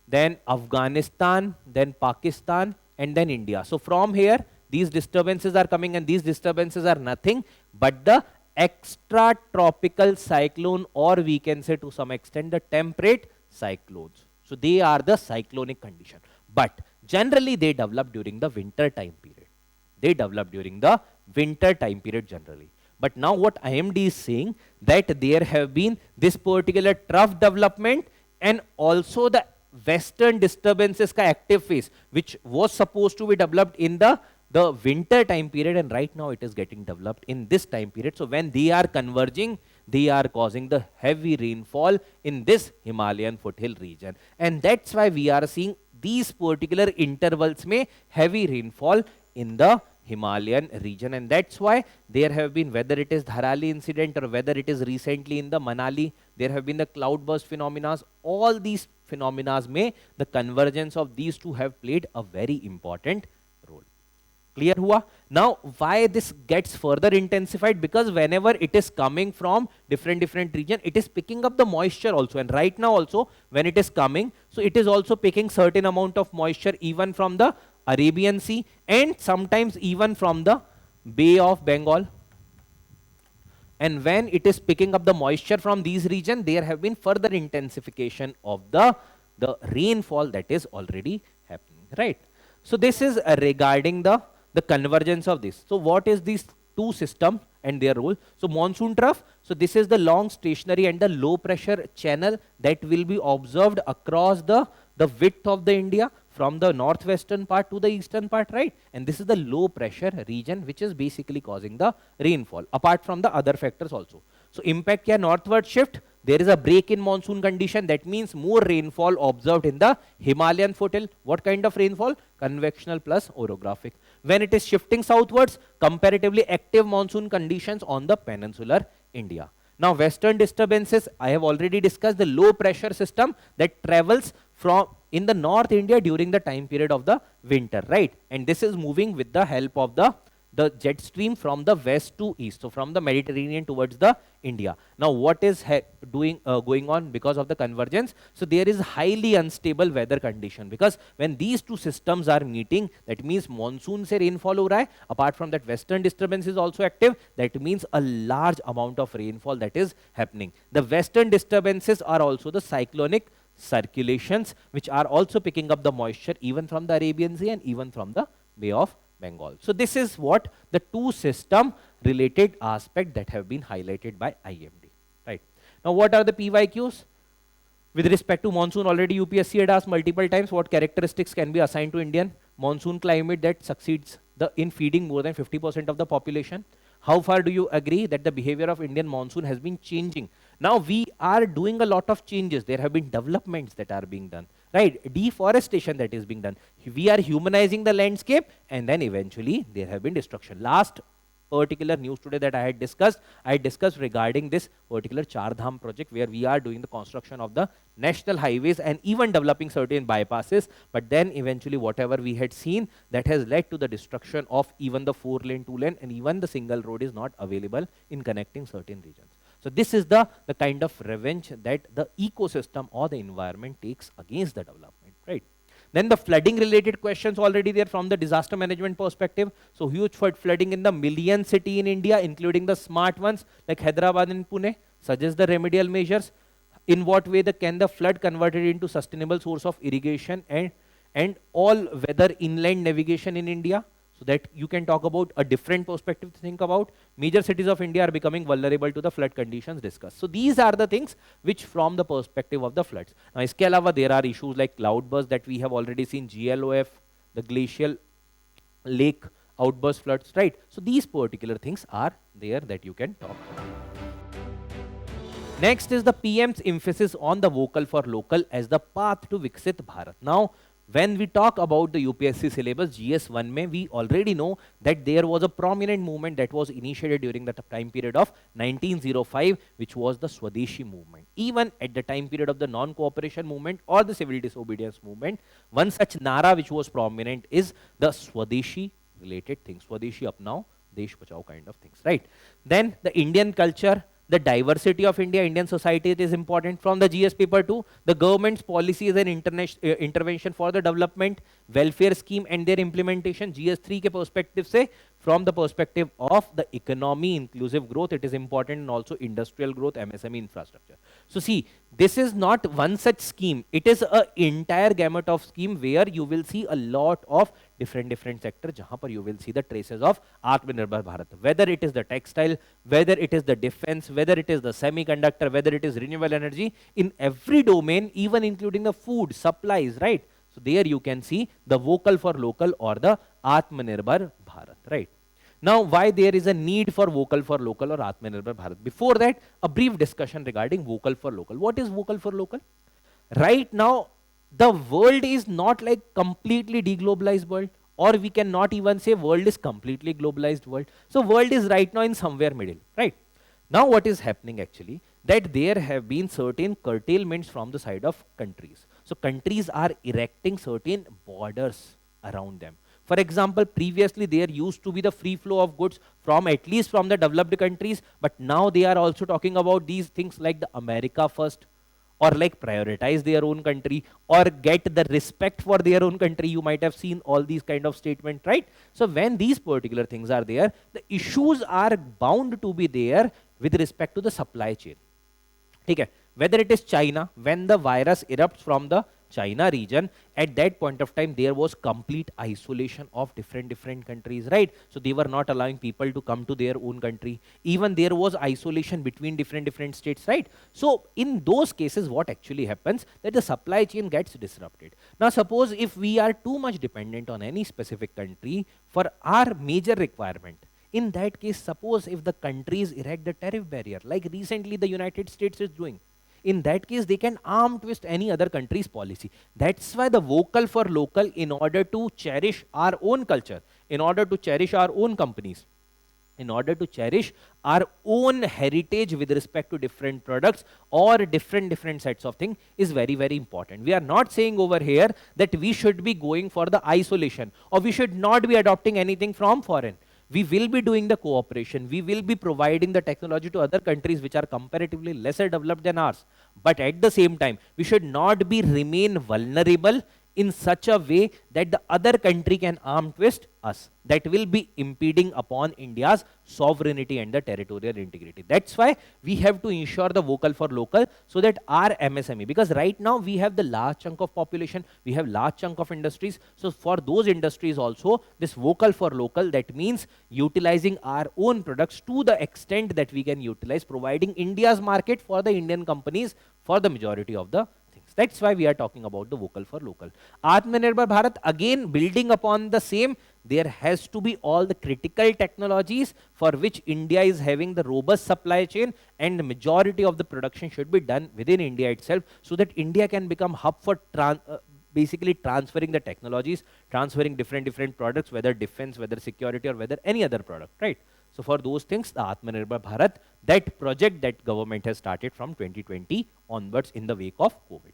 then Afghanistan, then Pakistan, and then India. So from here, these disturbances are coming, and these disturbances are nothing but the extra tropical cyclone, or we can say to some extent the temperate cyclones. So they are the cyclonic condition, but generally they develop during the winter time period. They develop during the winter time period generally. But now what IMD is saying, that there have been this particular trough development and also the western disturbances ka active phase, which was supposed to be developed in the winter time period, and right now it is getting developed in this time period. So when they are converging, they are causing the heavy rainfall in this Himalayan foothill region, and that's why we are seeing these particular intervals may heavy rainfall in the Himalayan region. And that's why there have been, whether it is Dharali incident or whether it is recently in the Manali, there have been the cloudburst phenomena. All these phenomena may, the convergence of these two have played a very important role. Clear hua? Now why this gets further intensified? Because whenever it is coming from different region, it is picking up the moisture also, and right now also when it is coming, so it is also picking certain amount of moisture even from the Arabian Sea and sometimes even from the Bay of Bengal. And when it is picking up the moisture from these regions, there have been further intensification of the rainfall that is already happening, right? So this is regarding the convergence of this. So what is these two systems and their role? So monsoon trough, so this is the long stationary and the low pressure channel that will be observed across the width of the India, from the northwestern part to the eastern part, right? And this is the low pressure region which is basically causing the rainfall, apart from the other factors also. So impact kya? Northward shift, there is a break in monsoon condition, that means more rainfall observed in the Himalayan foothill. What kind of rainfall? Convectional plus orographic. When it is shifting southwards, comparatively active monsoon conditions on the peninsular India. Now western disturbances, I have already discussed the low pressure system that travels from in the North India during the time period of the winter, right? And this is moving with the help of the jet stream from the west to east, so from the Mediterranean towards the India. Now what is going on because of the convergence? So there is highly unstable weather condition, because when these two systems are meeting, that means monsoon se rainfall ho raha hai, apart from that western disturbance is also active, that means a large amount of rainfall that is happening. The western disturbances are also the cyclonic circulations which are also picking up the moisture even from the Arabian Sea and even from the Bay of Bengal. So this is what the two system related aspect that have been highlighted by IMD, right? Now what are the PYQs? With respect to monsoon, already UPSC had asked multiple times what characteristics can be assigned to Indian monsoon climate that succeeds in feeding more than 50% of the population. How far do you agree that the behavior of Indian monsoon has been changing? Now we are doing a lot of changes. There have been developments that are being done, right? Deforestation that is being done. We are humanizing the landscape, and then eventually there have been destruction. Last particular news today that I discussed regarding this particular Char Dham project, where we are doing the construction of the national highways and even developing certain bypasses, but then eventually whatever we had seen, that has led to the destruction of even the 4-lane, 2-lane, and even the single road is not available in connecting certain regions. So this is the kind of revenge that the ecosystem or the environment takes against the development, right? Then the flooding related questions already there from the disaster management perspective. So huge flooding in the million city in India, including the smart ones like Hyderabad and Pune. Suggest the remedial measures. In what way can the flood converted into sustainable source of irrigation and all weather inland navigation in India? So that you can talk about a different perspective to think about. Major cities of India are becoming vulnerable to the flood conditions discussed. So these are the things which from the perspective of the floods. Now iske alawa there are issues like cloudburst that we have already seen, GLOF, the glacial lake outburst floods, right? So these particular things are there that you can talk about. Next is the PM's emphasis on the vocal for local as the path to Viksit Bharat. Now when we talk about the UPSC syllabus GS1 mein, we already know that there was a prominent movement that was initiated during the time period of 1905, which was the Swadeshi movement. Even at the time period of the non-cooperation movement or the civil disobedience movement, one such nara which was prominent is the Swadeshi related things. Swadeshi apnao, Desh bachao kind of things, right? Then the Indian culture, the diversity of India, Indian society, it is important. From the GS paper 2, the government's policies and intervention for the development, welfare scheme and their implementation. GS 3 के perspective से, from the perspective of the economy, inclusive growth, it is important, and also industrial growth, MSME infrastructure. So see, this is not one such scheme. It is an entire gamut of scheme where you will see a lot of different sectors, जहाँ पर you will see the traces of Atmanirbhar Bharat. Whether it is the textile, whether it is the defense, whether it is the semiconductor, whether it is renewable energy, in every domain, even including the food, supplies, right? So there you can see the vocal for local or the Atmanirbhar Bharat, right? Now, why there is a need for vocal for local or Atmanirbhar Bharat? Before that, a brief discussion regarding vocal for local. What is vocal for local? Right now, the world is not like completely deglobalized world, or we cannot even say world is completely globalized world. So world is right now in somewhere middle, right? Now what is happening actually, that there have been certain curtailments from the side of countries. So countries are erecting certain borders around them. For example, previously there used to be the free flow of goods from at least from the developed countries, but now they are also talking about these things like the America first, or like prioritize their own country, or get the respect for their own country. You might have seen all these kind of statements, right? So when these particular things are there, the issues are bound to be there with respect to the supply chain. Okay? Whether it is China, when the virus erupts from the China region, at that point of time there was complete isolation of different countries, right? So they were not allowing people to come to their own country. Even there was isolation between different states, right? So in those cases, what actually happens, that the supply chain gets disrupted. Now suppose if we are too much dependent on any specific country for our major requirement, in that case, suppose if the countries erect the tariff barrier, like recently the United States is doing, in that case, they can arm twist any other country's policy. That's why the vocal for local, in order to cherish our own culture, in order to cherish our own companies, in order to cherish our own heritage with respect to different products or different sets of things, is very important. We are not saying over here that we should be going for the isolation, or we should not be adopting anything from foreign. We will be doing the cooperation. We will be providing the technology to other countries which are comparatively lesser developed than ours. But at the same time, we should not be remain vulnerable in such a way that the other country can arm twist us. That will be impeding upon India's sovereignty and the territorial integrity. That's why we have to ensure the vocal for local, so that our MSME, because right now we have the large chunk of population, we have large chunk of industries. So for those industries also, this vocal for local, that means utilizing our own products to the extent that we can utilize, providing India's market for the Indian companies for the majority of the things. That's why we are talking about the vocal for local. Atmanirbhar Bharat, again building upon the same, there has to be all the critical technologies for which India is having the robust supply chain, and the majority of the production should be done within India itself, so that India can become hub for basically transferring the technologies, transferring different products, whether defense, whether security, or whether any other product, right? So for those things, the Atmanirbhar Bharat, that project that government has started from 2020 onwards in the wake of COVID.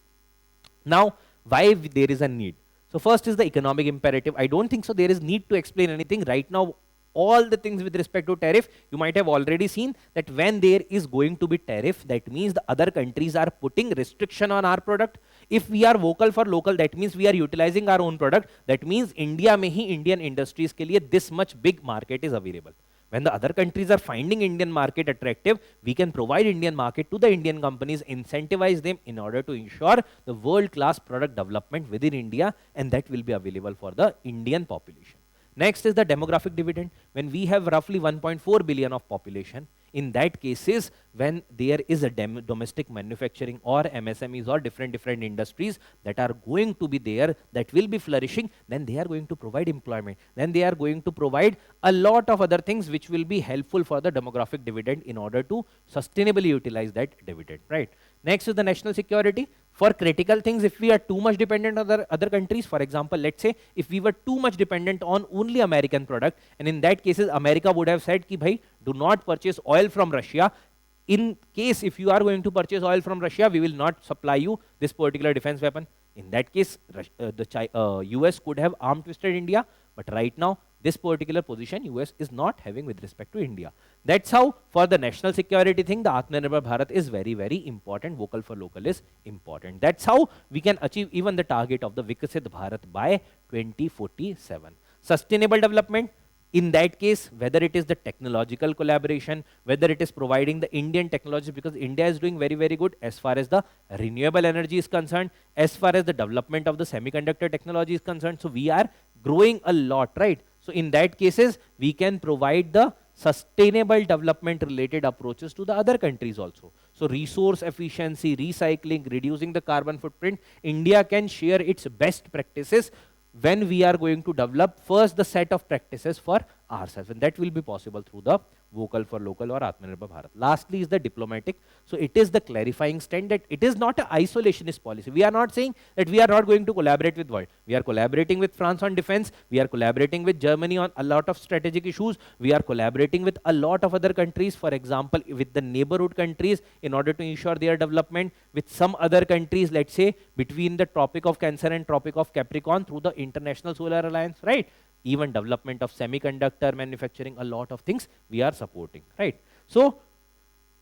Now, why there is a need? So first is the economic imperative. I don't think so there is need to explain anything right now. All the things with respect to tariff, you might have already seen that when there is going to be tariff, that means the other countries are putting restriction on our product. If we are vocal for local, that means we are utilizing our own product. That means India mein hi Indian industries ke liye this much big market is available. When the other countries are finding Indian market attractive, we can provide Indian market to the Indian companies, incentivize them in order to ensure the world-class product development within India, and that will be available for the Indian population. Next is the demographic dividend. When we have roughly 1.4 billion of population, in that cases, when there is a domestic manufacturing or MSMEs or different industries that are going to be there, that will be flourishing, then they are going to provide employment. Then they are going to provide a lot of other things which will be helpful for the demographic dividend in order to sustainably utilize that dividend, right? Next is the national security. For critical things, if we are too much dependent on other countries, for example, let's say if we were too much dependent on only American product, and in that cases, America would have said ki bhai, do not purchase oil from Russia. In case if you are going to purchase oil from Russia, we will not supply you this particular defense weapon. In that case, the US could have arm twisted India, but right now this particular position US is not having with respect to India. That's how for the national security thing, the Atmanirbhar Bharat is very, very important. Vocal for local is important. That's how we can achieve even the target of the Viksit Bharat by 2047. Sustainable development, in that case, whether it is the technological collaboration, whether it is providing the Indian technology, because India is doing very, very good as far as the renewable energy is concerned, as far as the development of the semiconductor technology is concerned. So we are growing a lot, right? So in that cases, we can provide the sustainable development related approaches to the other countries also. So resource efficiency, recycling, reducing the carbon footprint, India can share its best practices when we are going to develop first the set of practices for ourselves, and that will be possible through the vocal for local or Atmanirbhar Bharat. Lastly is the diplomatic. So it is the clarifying stand that it is not an isolationist policy. We are not saying that we are not going to collaborate with world. We are collaborating with France on defense. We are collaborating with Germany on a lot of strategic issues. We are collaborating with a lot of other countries, for example, with the neighborhood countries in order to ensure their development, with some other countries, let's say, between the Tropic of Cancer and Tropic of Capricorn through the International Solar Alliance, right? Even development of semiconductor manufacturing, a lot of things we are supporting, right? So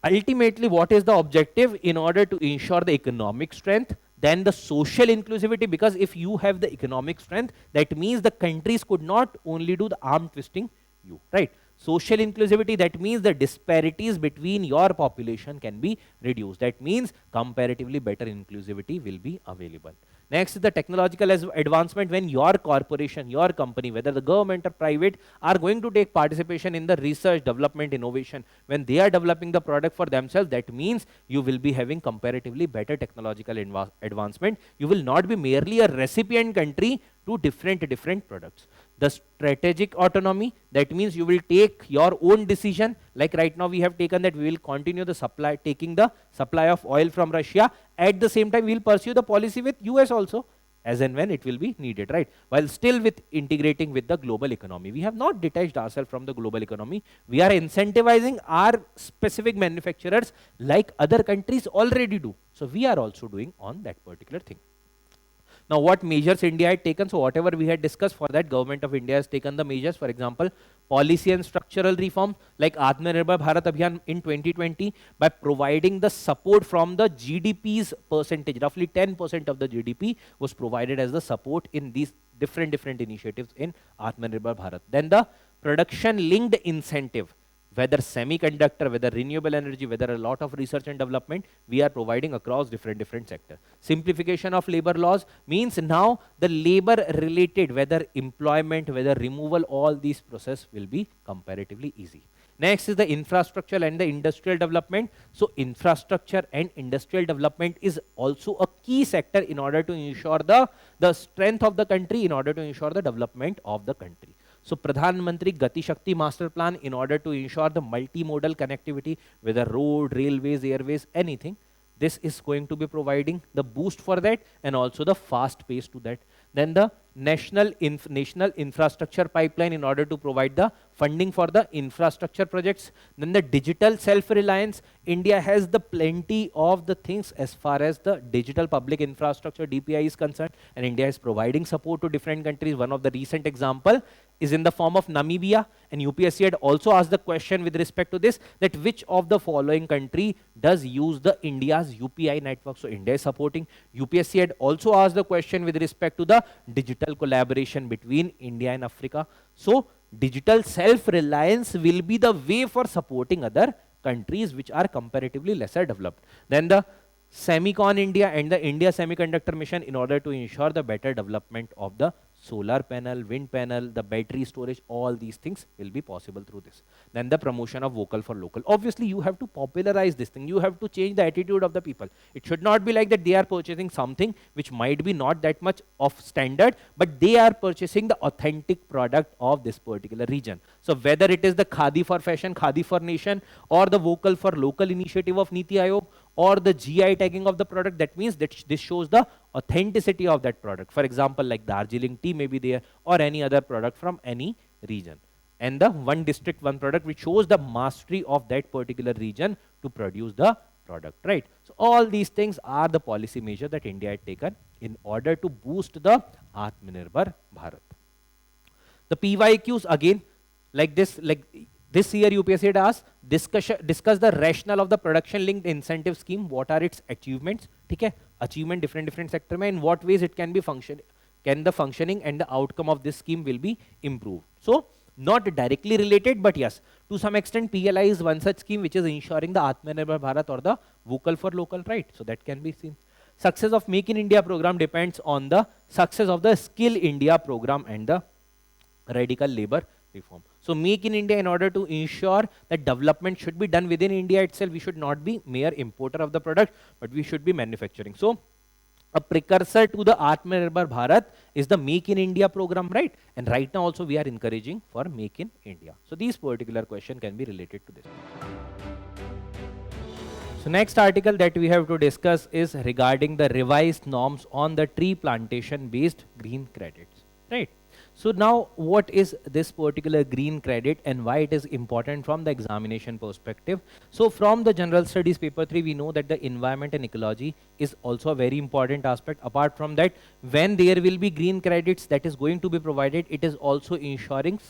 ultimately, what is the objective? In order to ensure the economic strength, then the social inclusivity, because if you have the economic strength, that means the countries could not only do the arm twisting you, right? Social inclusivity, that means the disparities between your population can be reduced. That means comparatively better inclusivity will be available. Next is the technological advancement, when your corporation, your company, whether the government or private, are going to take participation in the research, development, innovation. When they are developing the product for themselves, that means you will be having comparatively better technological advancement. You will not be merely a recipient country to different products. The strategic autonomy, that means you will take your own decision. Like right now we have taken that we will continue the supply, taking the supply of oil from Russia. At the same time, we will pursue the policy with US also, as and when it will be needed, right? While still with integrating with the global economy. We have not detached ourselves from the global economy. We are incentivizing our specific manufacturers like other countries already do. So we are also doing on that particular thing. Now, what measures India had taken? So whatever we had discussed, for that government of India has taken the measures. For example, policy and structural reform like Atmanirbhar Bharat Abhiyan in 2020, by providing the support from the GDP's percentage, roughly 10% of the GDP was provided as the support in these different initiatives in Atmanirbhar Bharat. Then the production linked incentive, whether semiconductor, whether renewable energy, whether a lot of research and development, we are providing across different sectors. Simplification of labor laws means now the labor related, whether employment, whether removal, all these process will be comparatively easy. Next is the infrastructure and the industrial development. So infrastructure and industrial development is also a key sector in order to ensure the strength of the country, in order to ensure the development of the country. So Pradhan Mantri Gati Shakti Master Plan, in order to ensure the multimodal connectivity, whether road, railways, airways, anything, this is going to be providing the boost for that and also the fast pace to that. Then the national infrastructure pipeline, in order to provide the funding for the infrastructure projects. Then the digital self-reliance. India has the plenty of the things as far as the digital public infrastructure DPI is concerned, and India is providing support to different countries. One of the recent example is in the form of Namibia, and UPSC had also asked the question with respect to this, that which of the following country does use the India's UPI network. So India is supporting. UPSC had also asked the question with respect to the digital collaboration between India and Africa. So digital self-reliance will be the way for supporting other countries which are comparatively lesser developed. Then the Semicon India and the India Semiconductor Mission, in order to ensure the better development of the solar panel, wind panel, the battery storage, all these things will be possible through this. Then the promotion of vocal for local. Obviously, you have to popularize this thing. You have to change the attitude of the people. It should not be like that they are purchasing something which might be not that much of standard, but they are purchasing the authentic product of this particular region. So whether it is the Khadi for fashion, Khadi for nation, or the vocal for local initiative of Niti Aayog, or the GI tagging of the product, that means that this shows the authenticity of that product. For example, like Darjeeling tea may be there, or any other product from any region. And the one district, one product, which shows the mastery of that particular region to produce the product, right? So all these things are the policy measure that India had taken in order to boost the Atmanirbhar Bharat. The PYQs again, like this year UPSC had asked, discuss the rationale of the production linked incentive scheme. What are its achievements? ठीक है, achievement different sector में, in what ways it can be the functioning and the outcome of this scheme will be improved. So not directly related, but yes, to some extent PLI is one such scheme which is ensuring the Atmanirbhar Bharat or the vocal for local, right? So that can be seen. Success of Make in India program depends on the success of the Skill India program and the radical labor reform. So Make in India, in order to ensure that development should be done within India itself, we should not be mere importer of the product, but we should be manufacturing. So a precursor to the Atmanirbhar Bharat is the Make in India program, right? And right now also we are encouraging for Make in India. So these particular question can be related to this. So next article that we have to discuss is regarding the revised norms on the tree plantation based green credits, right? So now what is this particular green credit and why it is important from the examination perspective? So from the general studies paper 3, we know that the environment and ecology is also a very important aspect. Apart from that, when there will be green credits that is going to be provided, it is also ensuring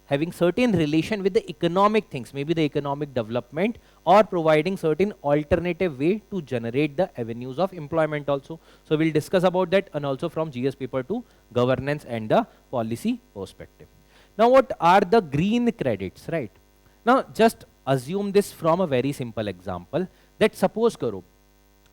having certain relation with the economic things, maybe the economic development, or providing certain alternative way to generate the avenues of employment also. So we'll discuss about that, and also from GS paper 2, governance and the policy perspective. Now what are the green credits, right? Now just assume this from a very simple example, that suppose karo,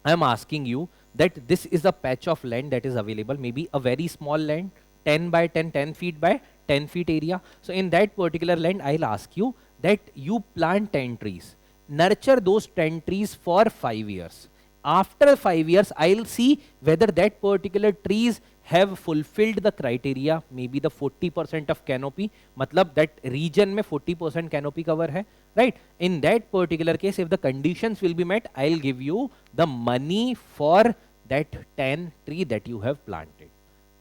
I am asking you that this is a patch of land that is available, maybe a very small land, 10 by 10, 10 feet by 10 feet area. So in that particular land, I'll ask you that you plant 10 trees, nurture those 10 trees for 5 years. After 5 years, I'll see whether that particular trees have fulfilled the criteria, maybe the 40% of canopy, matlab that region mein 40% canopy cover hai, right? In that particular case, if the conditions will be met, I'll give you the money for that 10 tree that you have planted.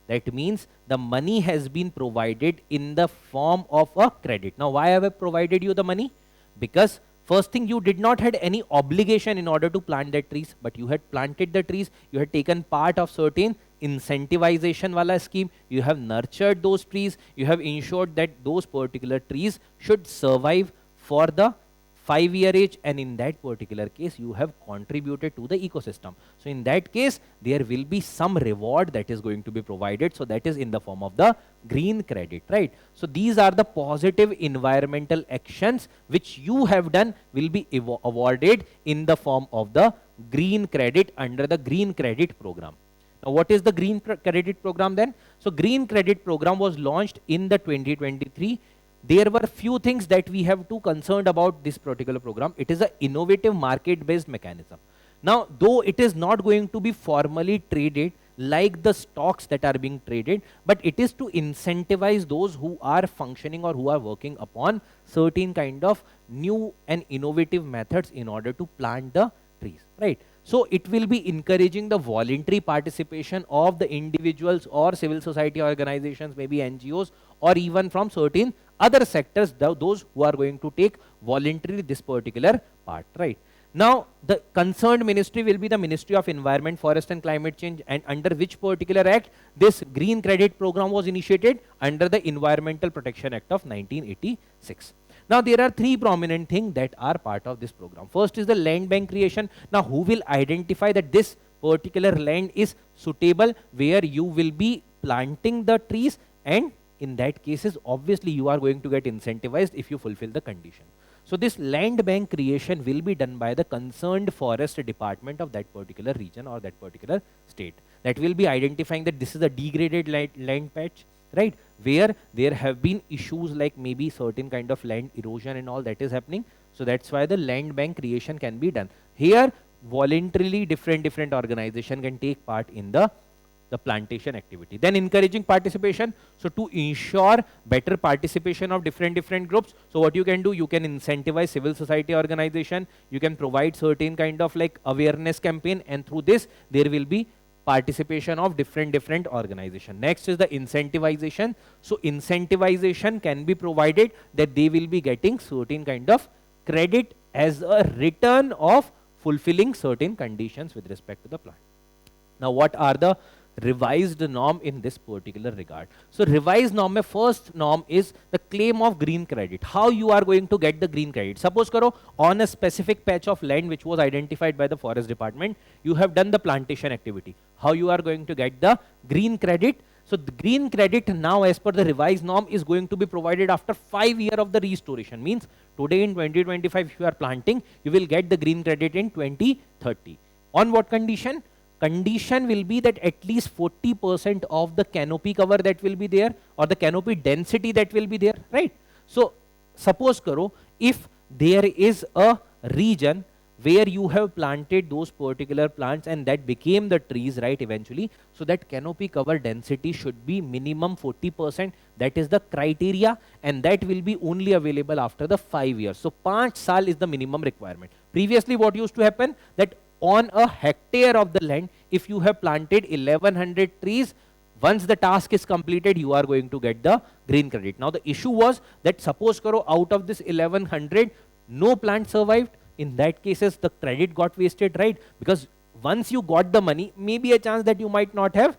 That means the money has been provided in the form of a credit. Now, why have I provided you the money? Because first thing, you did not had any obligation in order to plant the trees, but you had planted the trees, you had taken part of certain incentivization wala scheme, you have nurtured those trees, you have ensured that those particular trees should survive for the 5-year age, and in that particular case you have contributed to the ecosystem. So in that case there will be some reward that is going to be provided, so that is in the form of the green credit, right? So these are the positive environmental actions which you have done will be awarded in the form of the green credit under the green credit program. Now what is the green credit program then? So green credit program was launched in the 2023. There were few things that we have to concerned about this particular program. It is an innovative market-based mechanism. Now, though it is not going to be formally traded like the stocks that are being traded, but it is to incentivize those who are functioning or who are working upon certain kind of new and innovative methods in order to plant the trees, right? So it will be encouraging the voluntary participation of the individuals or civil society organizations, maybe NGOs, or even from certain other sectors, those who are going to take voluntarily this particular part, right? Now, the concerned ministry will be the Ministry of Environment, Forest and Climate Change, and under which particular act this green credit program was initiated? Under the Environmental Protection Act of 1986. Now, there are three prominent things that are part of this program. First is the land bank creation. Now, who will identify that this particular land is suitable where you will be planting the trees, and in that cases, obviously you are going to get incentivized if you fulfill the condition. So this land bank creation will be done by the concerned forest department of that particular region or that particular state. That will be identifying that this is a degraded land patch, right, where there have been issues like maybe certain kind of land erosion and all that is happening. So that's why the land bank creation can be done. Here, voluntarily different organization can take part in the plantation activity. Then encouraging participation. So to ensure better participation of different groups, so what you can do, you can incentivize civil society organization, you can provide certain kind of like awareness campaign, and through this there will be participation of different organization. Next is the incentivization. So incentivization can be provided that they will be getting certain kind of credit as a return of fulfilling certain conditions with respect to the plant. Now what are the revised norm in this particular regard. So revised norm mein first norm is the claim of green credit. How you are going to get the green credit? Suppose karo on a specific patch of land which was identified by the forest department, you have done the plantation activity. How you are going to get the green credit? So the green credit now as per the revised norm is going to be provided after 5 years of the restoration. Means today in 2025 if you are planting, you will get the green credit in 2030. On what condition? Condition will be that at least 40% of the canopy cover that will be there or the canopy density that will be there, right? So suppose karo, if there is a region where you have planted those particular plants and that became the trees, right, eventually, so that canopy cover density should be minimum 40%. That is the criteria, and that will be only available after the 5 years. So 5 saal is the minimum requirement. Previously what used to happen, that on a hectare of the land, if you have planted 1100 trees, once the task is completed, you are going to get the green credit. Now the issue was that suppose karo out of this 1100, no plant survived. In that cases, the credit got wasted, right? Because once you got the money, maybe a chance that you might not have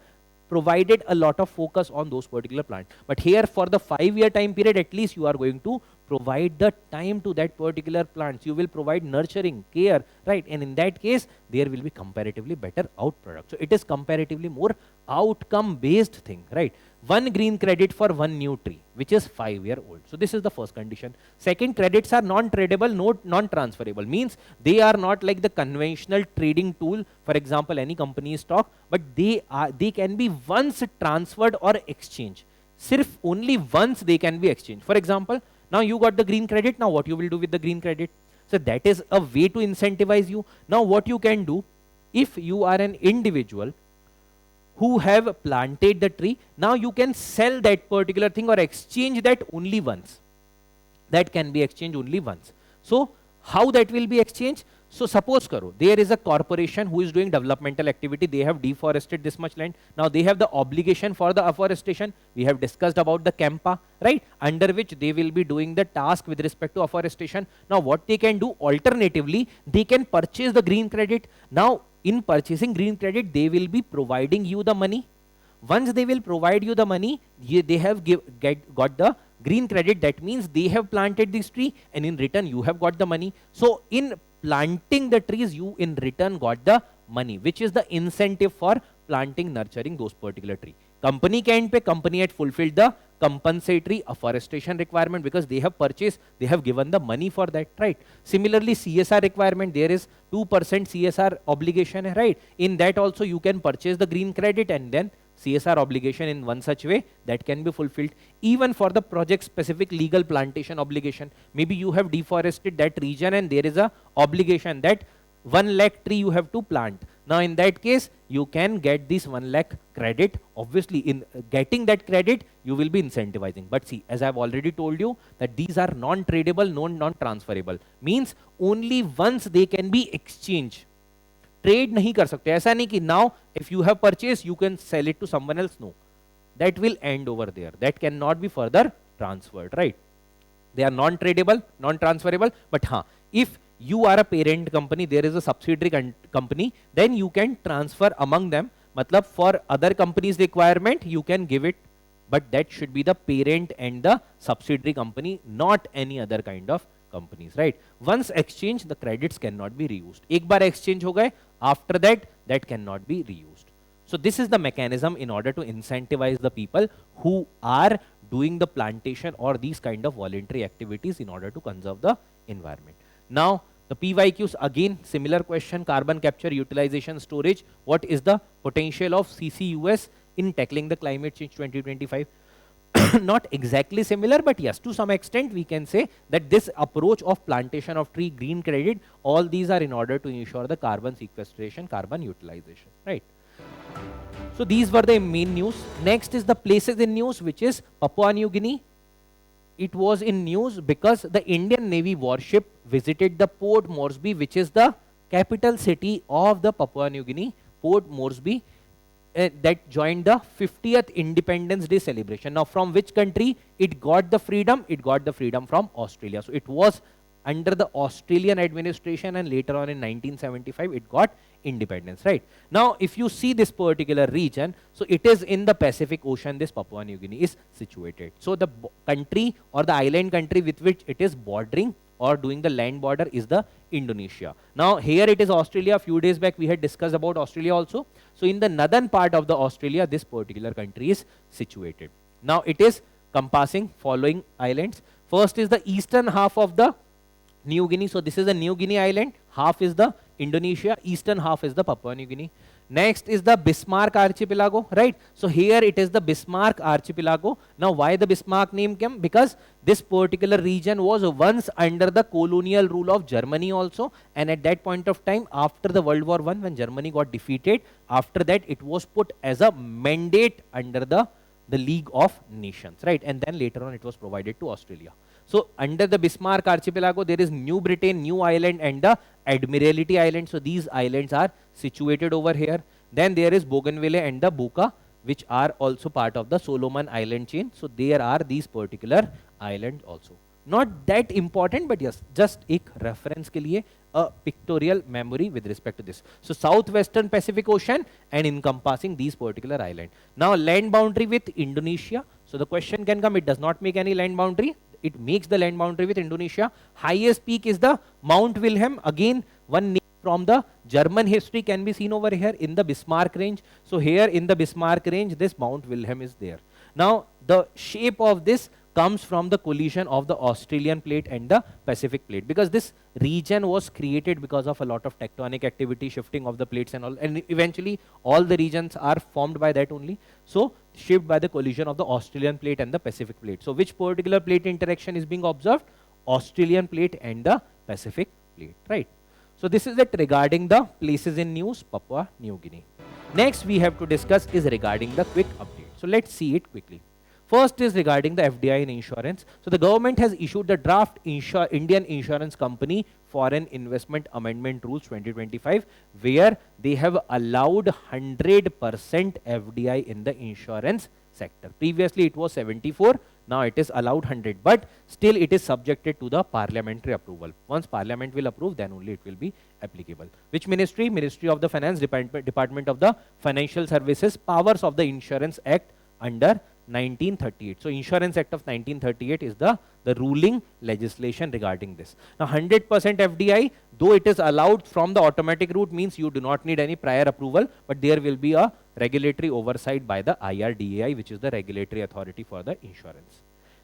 provided a lot of focus on those particular plants. But here for the 5-year time period, at least you are going to provide the time to that particular plants. You will provide nurturing, care, right? And in that case, there will be comparatively better out product. So it is comparatively more outcome based thing, right? 1 green credit for 1 new tree, which is 5-year-old. So this is the first condition. Second, credits are non-tradable, non-transferable. Means they are not like the conventional trading tool, for example, any company stock, but they can be once transferred or exchanged. Sirf only once they can be exchanged. For example, now you got the green credit, now what you will do with the green credit? So that is a way to incentivize you. Now what you can do, if you are an individual who have planted the tree, now you can sell that particular thing or exchange that only once. That can be exchanged only once. So how that will be exchanged? So suppose karo, there is a corporation who is doing developmental activity, they have deforested this much land. Now they have the obligation for the afforestation. We have discussed about the CAMPA, right? Under which they will be doing the task with respect to afforestation. Now what they can do, alternatively, they can purchase the green credit. Now in purchasing green credit, they will be providing you the money. Once they will provide you the money, they have got the green credit. That means they have planted this tree and in return you have got the money. So in planting the trees, you in return got the money, which is the incentive for planting, nurturing those particular tree. Company can pay, company had fulfilled the compensatory afforestation requirement because they have purchased, they have given the money for that, right? Similarly, CSR requirement, there is 2% CSR obligation, right? In that also you can purchase the green credit and then CSR obligation in one such way that can be fulfilled. Even for the project specific legal plantation obligation, maybe you have deforested that region and there is a obligation that 1 lakh tree you have to plant. Now in that case, you can get this 1 lakh credit. Obviously in getting that credit, you will be incentivizing. But see, as I have already told you that these are non-tradable, non-transferable. Means only once they can be exchanged. Trade नहीं कर सकते. ऐसा नहीं कि now if you have purchased, you can sell it to someone else. No. That will end over there. That cannot be further transferred, right? They are non-tradable, non-transferable. But if you are a parent company, there is a subsidiary company, then you can transfer among them. Matlab for other companies' requirement, you can give it, but that should be the parent and the subsidiary company, not any other kind of companies, right? Once exchange, the credits cannot be reused. Ek bar exchange ho gaye, after that, that cannot be reused. So this is the mechanism in order to incentivize the people who are doing the plantation or these kind of voluntary activities in order to conserve the environment. Now, the PYQs, again, similar question, carbon capture, utilization, storage. What is the potential of CCUS in tackling the climate change 2025? Not exactly similar, but yes, to some extent we can say that this approach of plantation of tree, green credit, all these are in order to ensure the carbon sequestration, carbon utilization, right? So these were the main news. Next is the places in news, which is Papua New Guinea. It was in news because the Indian Navy warship visited the Port Moresby, which is the capital city of the Papua New Guinea, Port Moresby, that joined the 50th Independence Day celebration. Now, from which country it got the freedom? It got the freedom from Australia. So it was under the Australian administration, and later on in 1975 it got independence, right? Now if you see this particular region, so it is in the Pacific Ocean, this Papua New Guinea is situated. So the country or the island country with which it is bordering or doing the land border is the Indonesia. Now here it is Australia. A few days back we had discussed about Australia also. So in the northern part of the Australia, this particular country is situated. Now it is compassing following islands. First is the eastern half of the New Guinea. So this is the New Guinea island. Half is the Indonesia. Eastern half is the Papua New Guinea. Next is the Bismarck archipelago, right? So here it is the Bismarck archipelago. Now why the Bismarck name came? Because this particular region was once under the colonial rule of Germany also, and at that point of time, after the World War I, when Germany got defeated, after that it was put as a mandate under the League of Nations, right? And then later on it was provided to Australia. So under the Bismarck archipelago, there is New Britain, New Ireland, and the Admiralty Island. So these islands are situated over here. Then there is Bougainville and the Buka, which are also part of the Solomon Island chain. So there are these particular islands also. Not that important, but yes, just एक reference के लिए a pictorial memory with respect to this. So southwestern Pacific Ocean and encompassing these particular islands. Now land boundary with Indonesia. So the question can come, it does not make any land boundary. It makes the land boundary with Indonesia. Highest peak is the Mount Wilhelm. Again, one name from the German history can be seen over here in the Bismarck range. So here in the Bismarck range, this Mount Wilhelm is there. Now the shape of this comes from the collision of the Australian plate and the Pacific plate, because this region was created because of a lot of tectonic activity, shifting of the plates and all, and eventually all the regions are formed by that only. So shaped by the collision of the Australian plate and the Pacific plate. So which particular plate interaction is being observed? Australian plate and the Pacific plate, right? So this is it regarding the places in news, Papua New Guinea. Next we have to discuss is regarding the quick update. So let's see it quickly. First is regarding the FDI in insurance. So the government has issued the draft Indian Insurance Company Foreign Investment Amendment Rules 2025, where they have allowed 100% FDI in the insurance sector. Previously it was 74, now it is allowed 100, but still it is subjected to the parliamentary approval. Once parliament will approve, then only it will be applicable. Which ministry? Ministry of the Finance, Department of the Financial Services, powers of the Insurance Act under 1938. So Insurance Act of 1938 is the ruling legislation regarding this. Now 100% FDI, though it is allowed from the automatic route, means you do not need any prior approval, but there will be a regulatory oversight by the IRDAI, which is the regulatory authority for the insurance.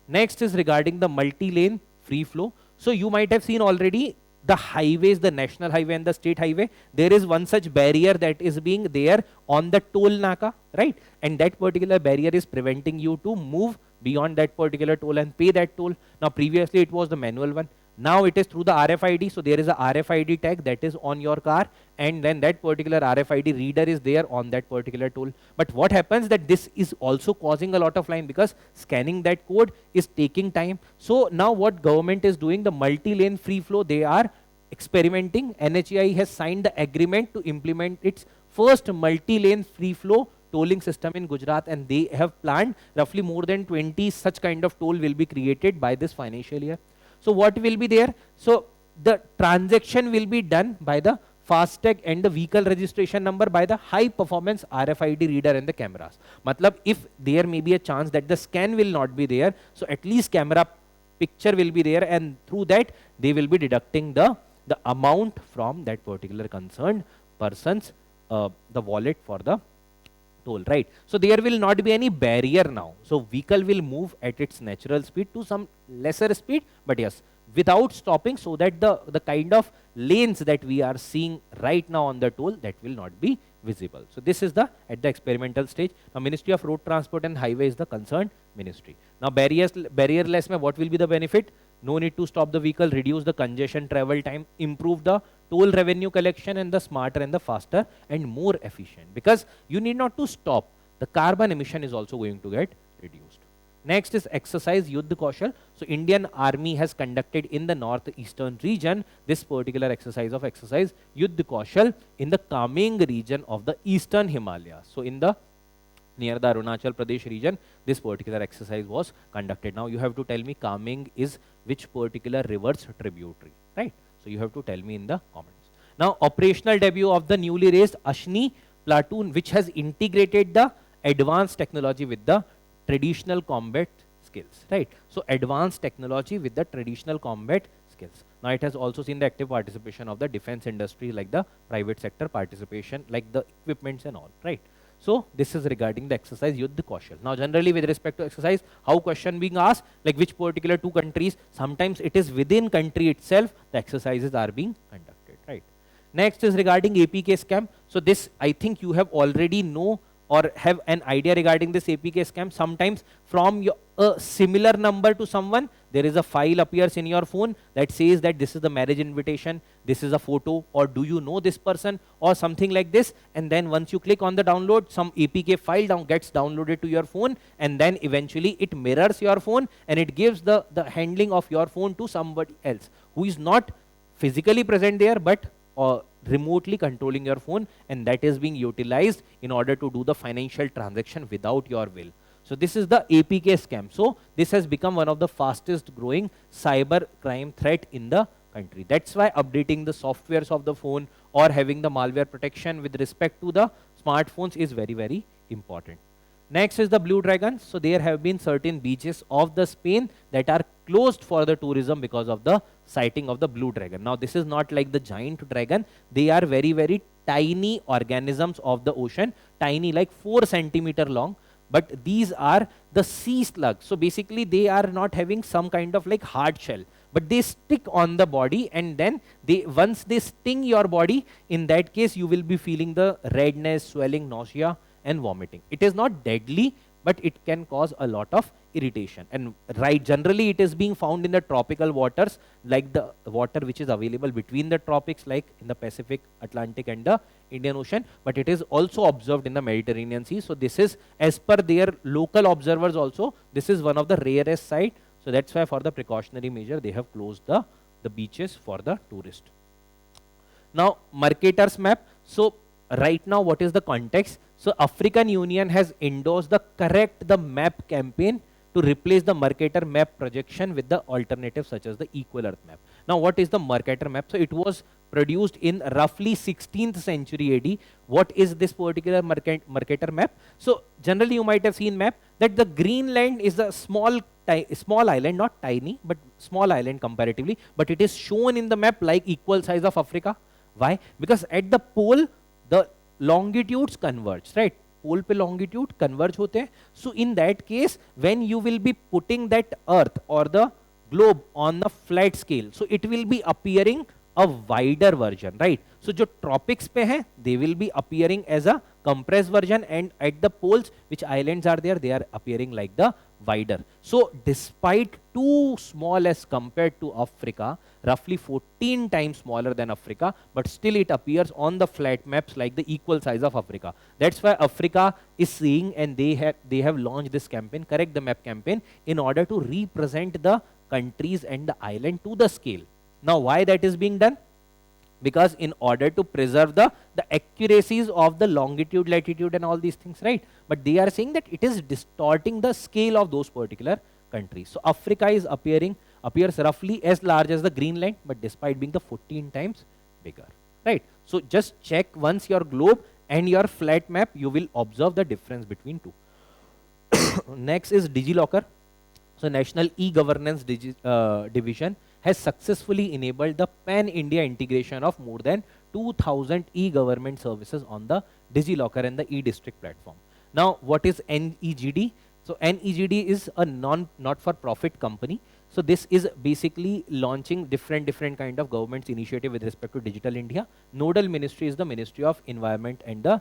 Next is regarding the multi-lane free flow. So you might have seen already the highways, the national highway and the state highway, there is one such barrier that is being there on the toll naka, right? And that particular barrier is preventing you to move beyond that particular toll and pay that toll. Now previously it was the manual one. Now it is through the RFID. So there is a RFID tag that is on your car, and then that particular RFID reader is there on that particular toll. But what happens that this is also causing a lot of line, because scanning that code is taking time. So now what government is doing, the multi-lane free flow, they are experimenting. NHAI has signed the agreement to implement its first multi-lane free flow tolling system in Gujarat, and they have planned roughly more than 20 such kind of toll will be created by this financial year. So what will be there? So the transaction will be done by the FASTag and the vehicle registration number by the high performance RFID reader and the cameras. Matlab, if there may be a chance that the scan will not be there, so at least camera picture will be there, and through that they will be deducting the amount from that particular concerned person's the wallet for the toll, right? So there will not be any barrier now. So vehicle will move at its natural speed to some lesser speed, but yes, without stopping, so that the kind of lanes that we are seeing right now on the toll, that will not be visible. So this is at the experimental stage. Now Ministry of Road Transport and Highway is the concerned ministry. Now barrierless mein what will be the benefit? No need to stop the vehicle, reduce the congestion travel time, improve the toll revenue collection, and the smarter and the faster and more efficient, because you need not to stop. The carbon emission is also going to get reduced. Next is exercise Yuddh Kaushal. So Indian Army has conducted in the northeastern region this particular exercise Yuddh Kaushal in the Kameng region of the eastern Himalayas. So in the near the Arunachal Pradesh region, this particular exercise was conducted. Now you have to tell me Kameng is which particular river's tributary, right? So you have to tell me in the comments. Now, operational debut of the newly raised Ashni platoon, which has integrated the advanced technology with the traditional combat skills, right? So advanced technology with the traditional combat skills. Now it has also seen the active participation of the defense industry, like the private sector participation, like the equipments and all, right? So this is regarding the exercise Yuddh Kaushal. Now generally with respect to exercise, how question being asked, like which particular two countries, sometimes it is within country itself, the exercises are being conducted, right? Next is regarding APK scam. So this I think you have already know or have an idea regarding this APK scam. Sometimes from a similar number to someone, there is a file appears in your phone that says that this is the marriage invitation, this is a photo, or do you know this person, or something like this. And then once you click on the download, some APK file gets downloaded to your phone, and then eventually it mirrors your phone and it gives the handling of your phone to somebody else who is not physically present there, but remotely controlling your phone, and that is being utilized in order to do the financial transaction without your will. So this is the APK scam. So this has become one of the fastest growing cyber crime threat in the country. That's why updating the softwares of the phone or having the malware protection with respect to the smartphones is very, very important. Next is the Blue Dragon. So there have been certain beaches of the Spain that are closed for the tourism because of the sighting of the Blue Dragon. Now this is not like the giant dragon. They are very, very tiny organisms of the ocean, tiny, like 4 centimeter long. But these are the sea slugs. So basically they are not having some kind of like hard shell, but they stick on the body, and then once they sting your body, in that case you will be feeling the redness, swelling, nausea and vomiting. It is not deadly, but it can cause a lot of irritation. And right, generally it is being found in the tropical waters, like the water which is available between the tropics, like in the Pacific, Atlantic and the Indian Ocean, but it is also observed in the Mediterranean Sea. So this is, as per their local observers also, this is one of the rarest sight. So that's why for the precautionary measure, they have closed the beaches for the tourist. Now, Mercator's map. So right now, what is the context? So African Union has endorsed the Correct the Map campaign to replace the Mercator map projection with the alternative such as the Equal Earth map. Now what is the Mercator map? So it was produced in roughly 16th century AD. What is this particular Mercator map? So generally you might have seen map that the Greenland is a small island, not tiny, but small island comparatively, but it is shown in the map like equal size of Africa. Why? Because at the pole, the longitudes converge, right? Pole pe longitude converge hote hain. So in that case, when you will be putting that earth or the globe on the flat scale, so it will be appearing a wider version, right? So jo tropics pe hai, they will be appearing as a compressed version, and at the poles, which islands are there, they are appearing like the wider. So despite too small as compared to Africa, roughly 14 times smaller than Africa, but still it appears on the flat maps like the equal size of Africa. That's why Africa is seeing, and they have launched this campaign, Correct the Map campaign, in order to represent the countries and the island to the scale. Now why that is being done? Because in order to preserve the accuracies of the longitude, latitude and all these things, right? But they are saying that it is distorting the scale of those particular countries. So Africa is appears roughly as large as the Greenland, but despite being the 14 times bigger, right? So just check once your globe and your flat map, you will observe the difference between two. Next is DigiLocker. So National E-Governance Division has successfully enabled the pan-India integration of more than 2,000 e-government services on the DigiLocker and the e-district platform. Now, what is NEGD? So NEGD is a not-for-profit company. So this is basically launching different kind of government's initiative with respect to Digital India. Nodal ministry is the Ministry of Environment and the,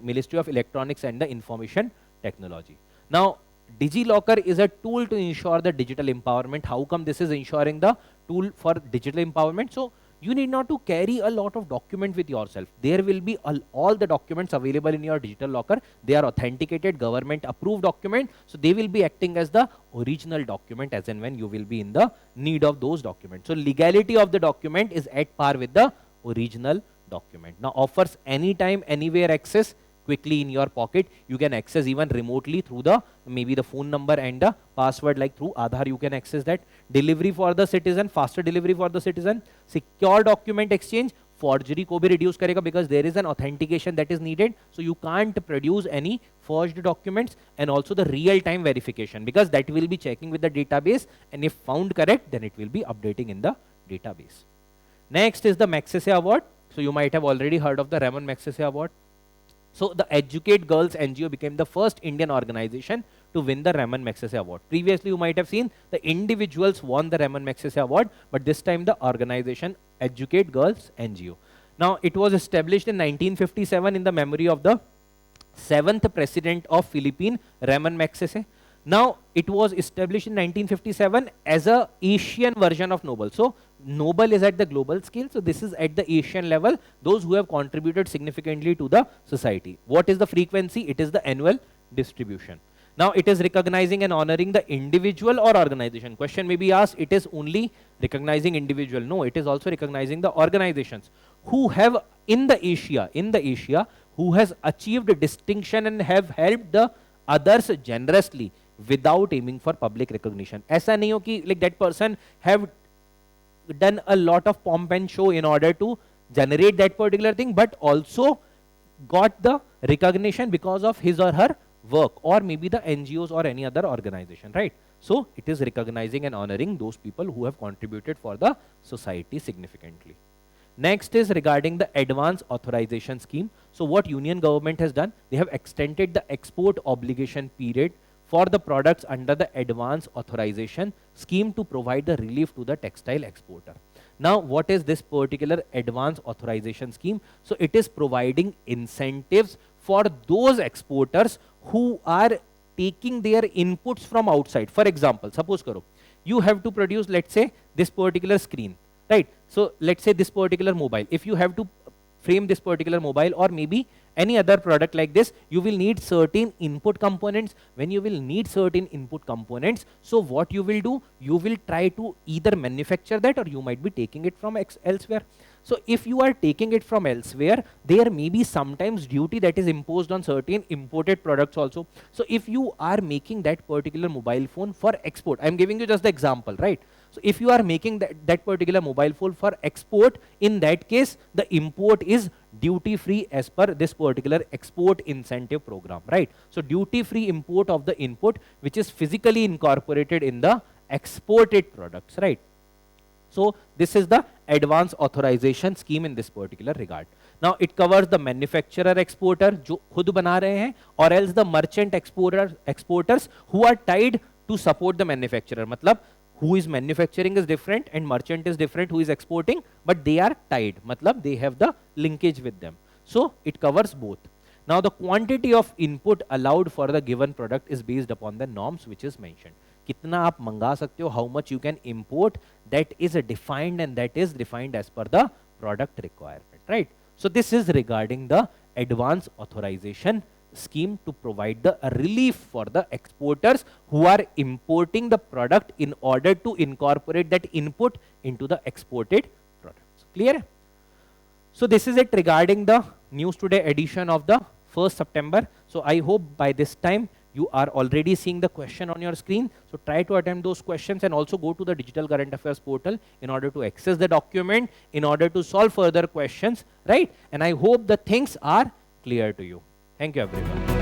Ministry of Electronics and the Information Technology. Now, DigiLocker is a tool to ensure the digital empowerment. How come this is ensuring the tool for digital empowerment? So you need not to carry a lot of document with yourself. There will be all the documents available in your digital locker. They are authenticated, government approved document. So they will be acting as the original document as and when you will be in the need of those documents. So legality of the document is at par with the original document. Now offers anytime, anywhere access quickly in your pocket. You can access even remotely through the maybe the phone number and the password, like through Aadhaar you can access that. Delivery for the citizen, faster delivery for the citizen. Secure document exchange, forgery को भी reduce करेगा because there is an authentication that is needed, so you can't produce any forged documents. And also the real-time verification, because that will be checking with the database, and if found correct, then it will be updating in the database. Next is the Magsaysay Award. So you might have already heard of the Ramon Magsaysay Award. So the Educate Girls NGO became the first Indian organization to win the Ramon Magsaysay Award. Previously you might have seen the individuals won the Ramon Magsaysay Award, but this time the organization Educate Girls NGO. Now it was established in 1957 in the memory of the 7th President of Philippines, Ramon Magsaysay. Now it was established in 1957 as a Asian version of Nobel. So Nobel is at the global scale, so this is at the Asian level, those who have contributed significantly to the society. What is the frequency? It is the annual distribution. Now it is recognizing and honoring the individual or organization. Question may be asked, it is only recognizing individual? No, it is also recognizing the organizations who have in the Asia who has achieved distinction and have helped the others generously without aiming for public recognition. ऐसा नहीं हो कि like that person have done a lot of pomp and show in order to generate that particular thing, but also got the recognition because of his or her work, or maybe the NGOs or any other organization, right? So it is recognizing and honoring those people who have contributed for the society significantly. Next is regarding the advance authorization scheme. So what Union government has done, they have extended the export obligation period for the products under the advance authorization scheme to provide the relief to the textile exporter. Now what is this particular advance authorization scheme? So it is providing incentives for those exporters who are taking their inputs from outside. For example, suppose karo, you have to produce, let's say, this particular screen, right? So let's say this particular mobile, if you have to frame this particular mobile or maybe any other product like this, you will need certain input components. When you will need certain input components, so what you will do, you will try to either manufacture that, or you might be taking it from elsewhere. So if you are taking it from elsewhere, there may be sometimes duty that is imposed on certain imported products also. So if you are making that particular mobile phone for export, I am giving you just the example, right? So if you are making that particular mobile phone for export, in that case, the import is duty free as per this particular export incentive program, right? So duty free import of the input which is physically incorporated in the exported products, right? So this is the advance authorization scheme in this particular regard. Now it covers the manufacturer exporter जो खुद बना रहे हैं, or else the merchant exporters who are tied to support the manufacturer. मतलब who is manufacturing is different and merchant is different who is exporting, but they are tied. मतलब they have the linkage with them. So it covers both. Now the quantity of input allowed for the given product is based upon the norms which is mentioned. कितना आप मंगा सकते हो, how much you can import, that is defined, and that is defined as per the product requirement, right? So this is regarding the advance authorization scheme to provide the relief for the exporters who are importing the product in order to incorporate that input into the exported products. Clear? So this is it regarding the News Today edition of the 1st September. So I hope by this time you are already seeing the question on your screen. So try to attempt those questions and also go to the Digital Current Affairs portal in order to access the document, in order to solve further questions, right? And I hope the things are clear to you. Thank you, everyone.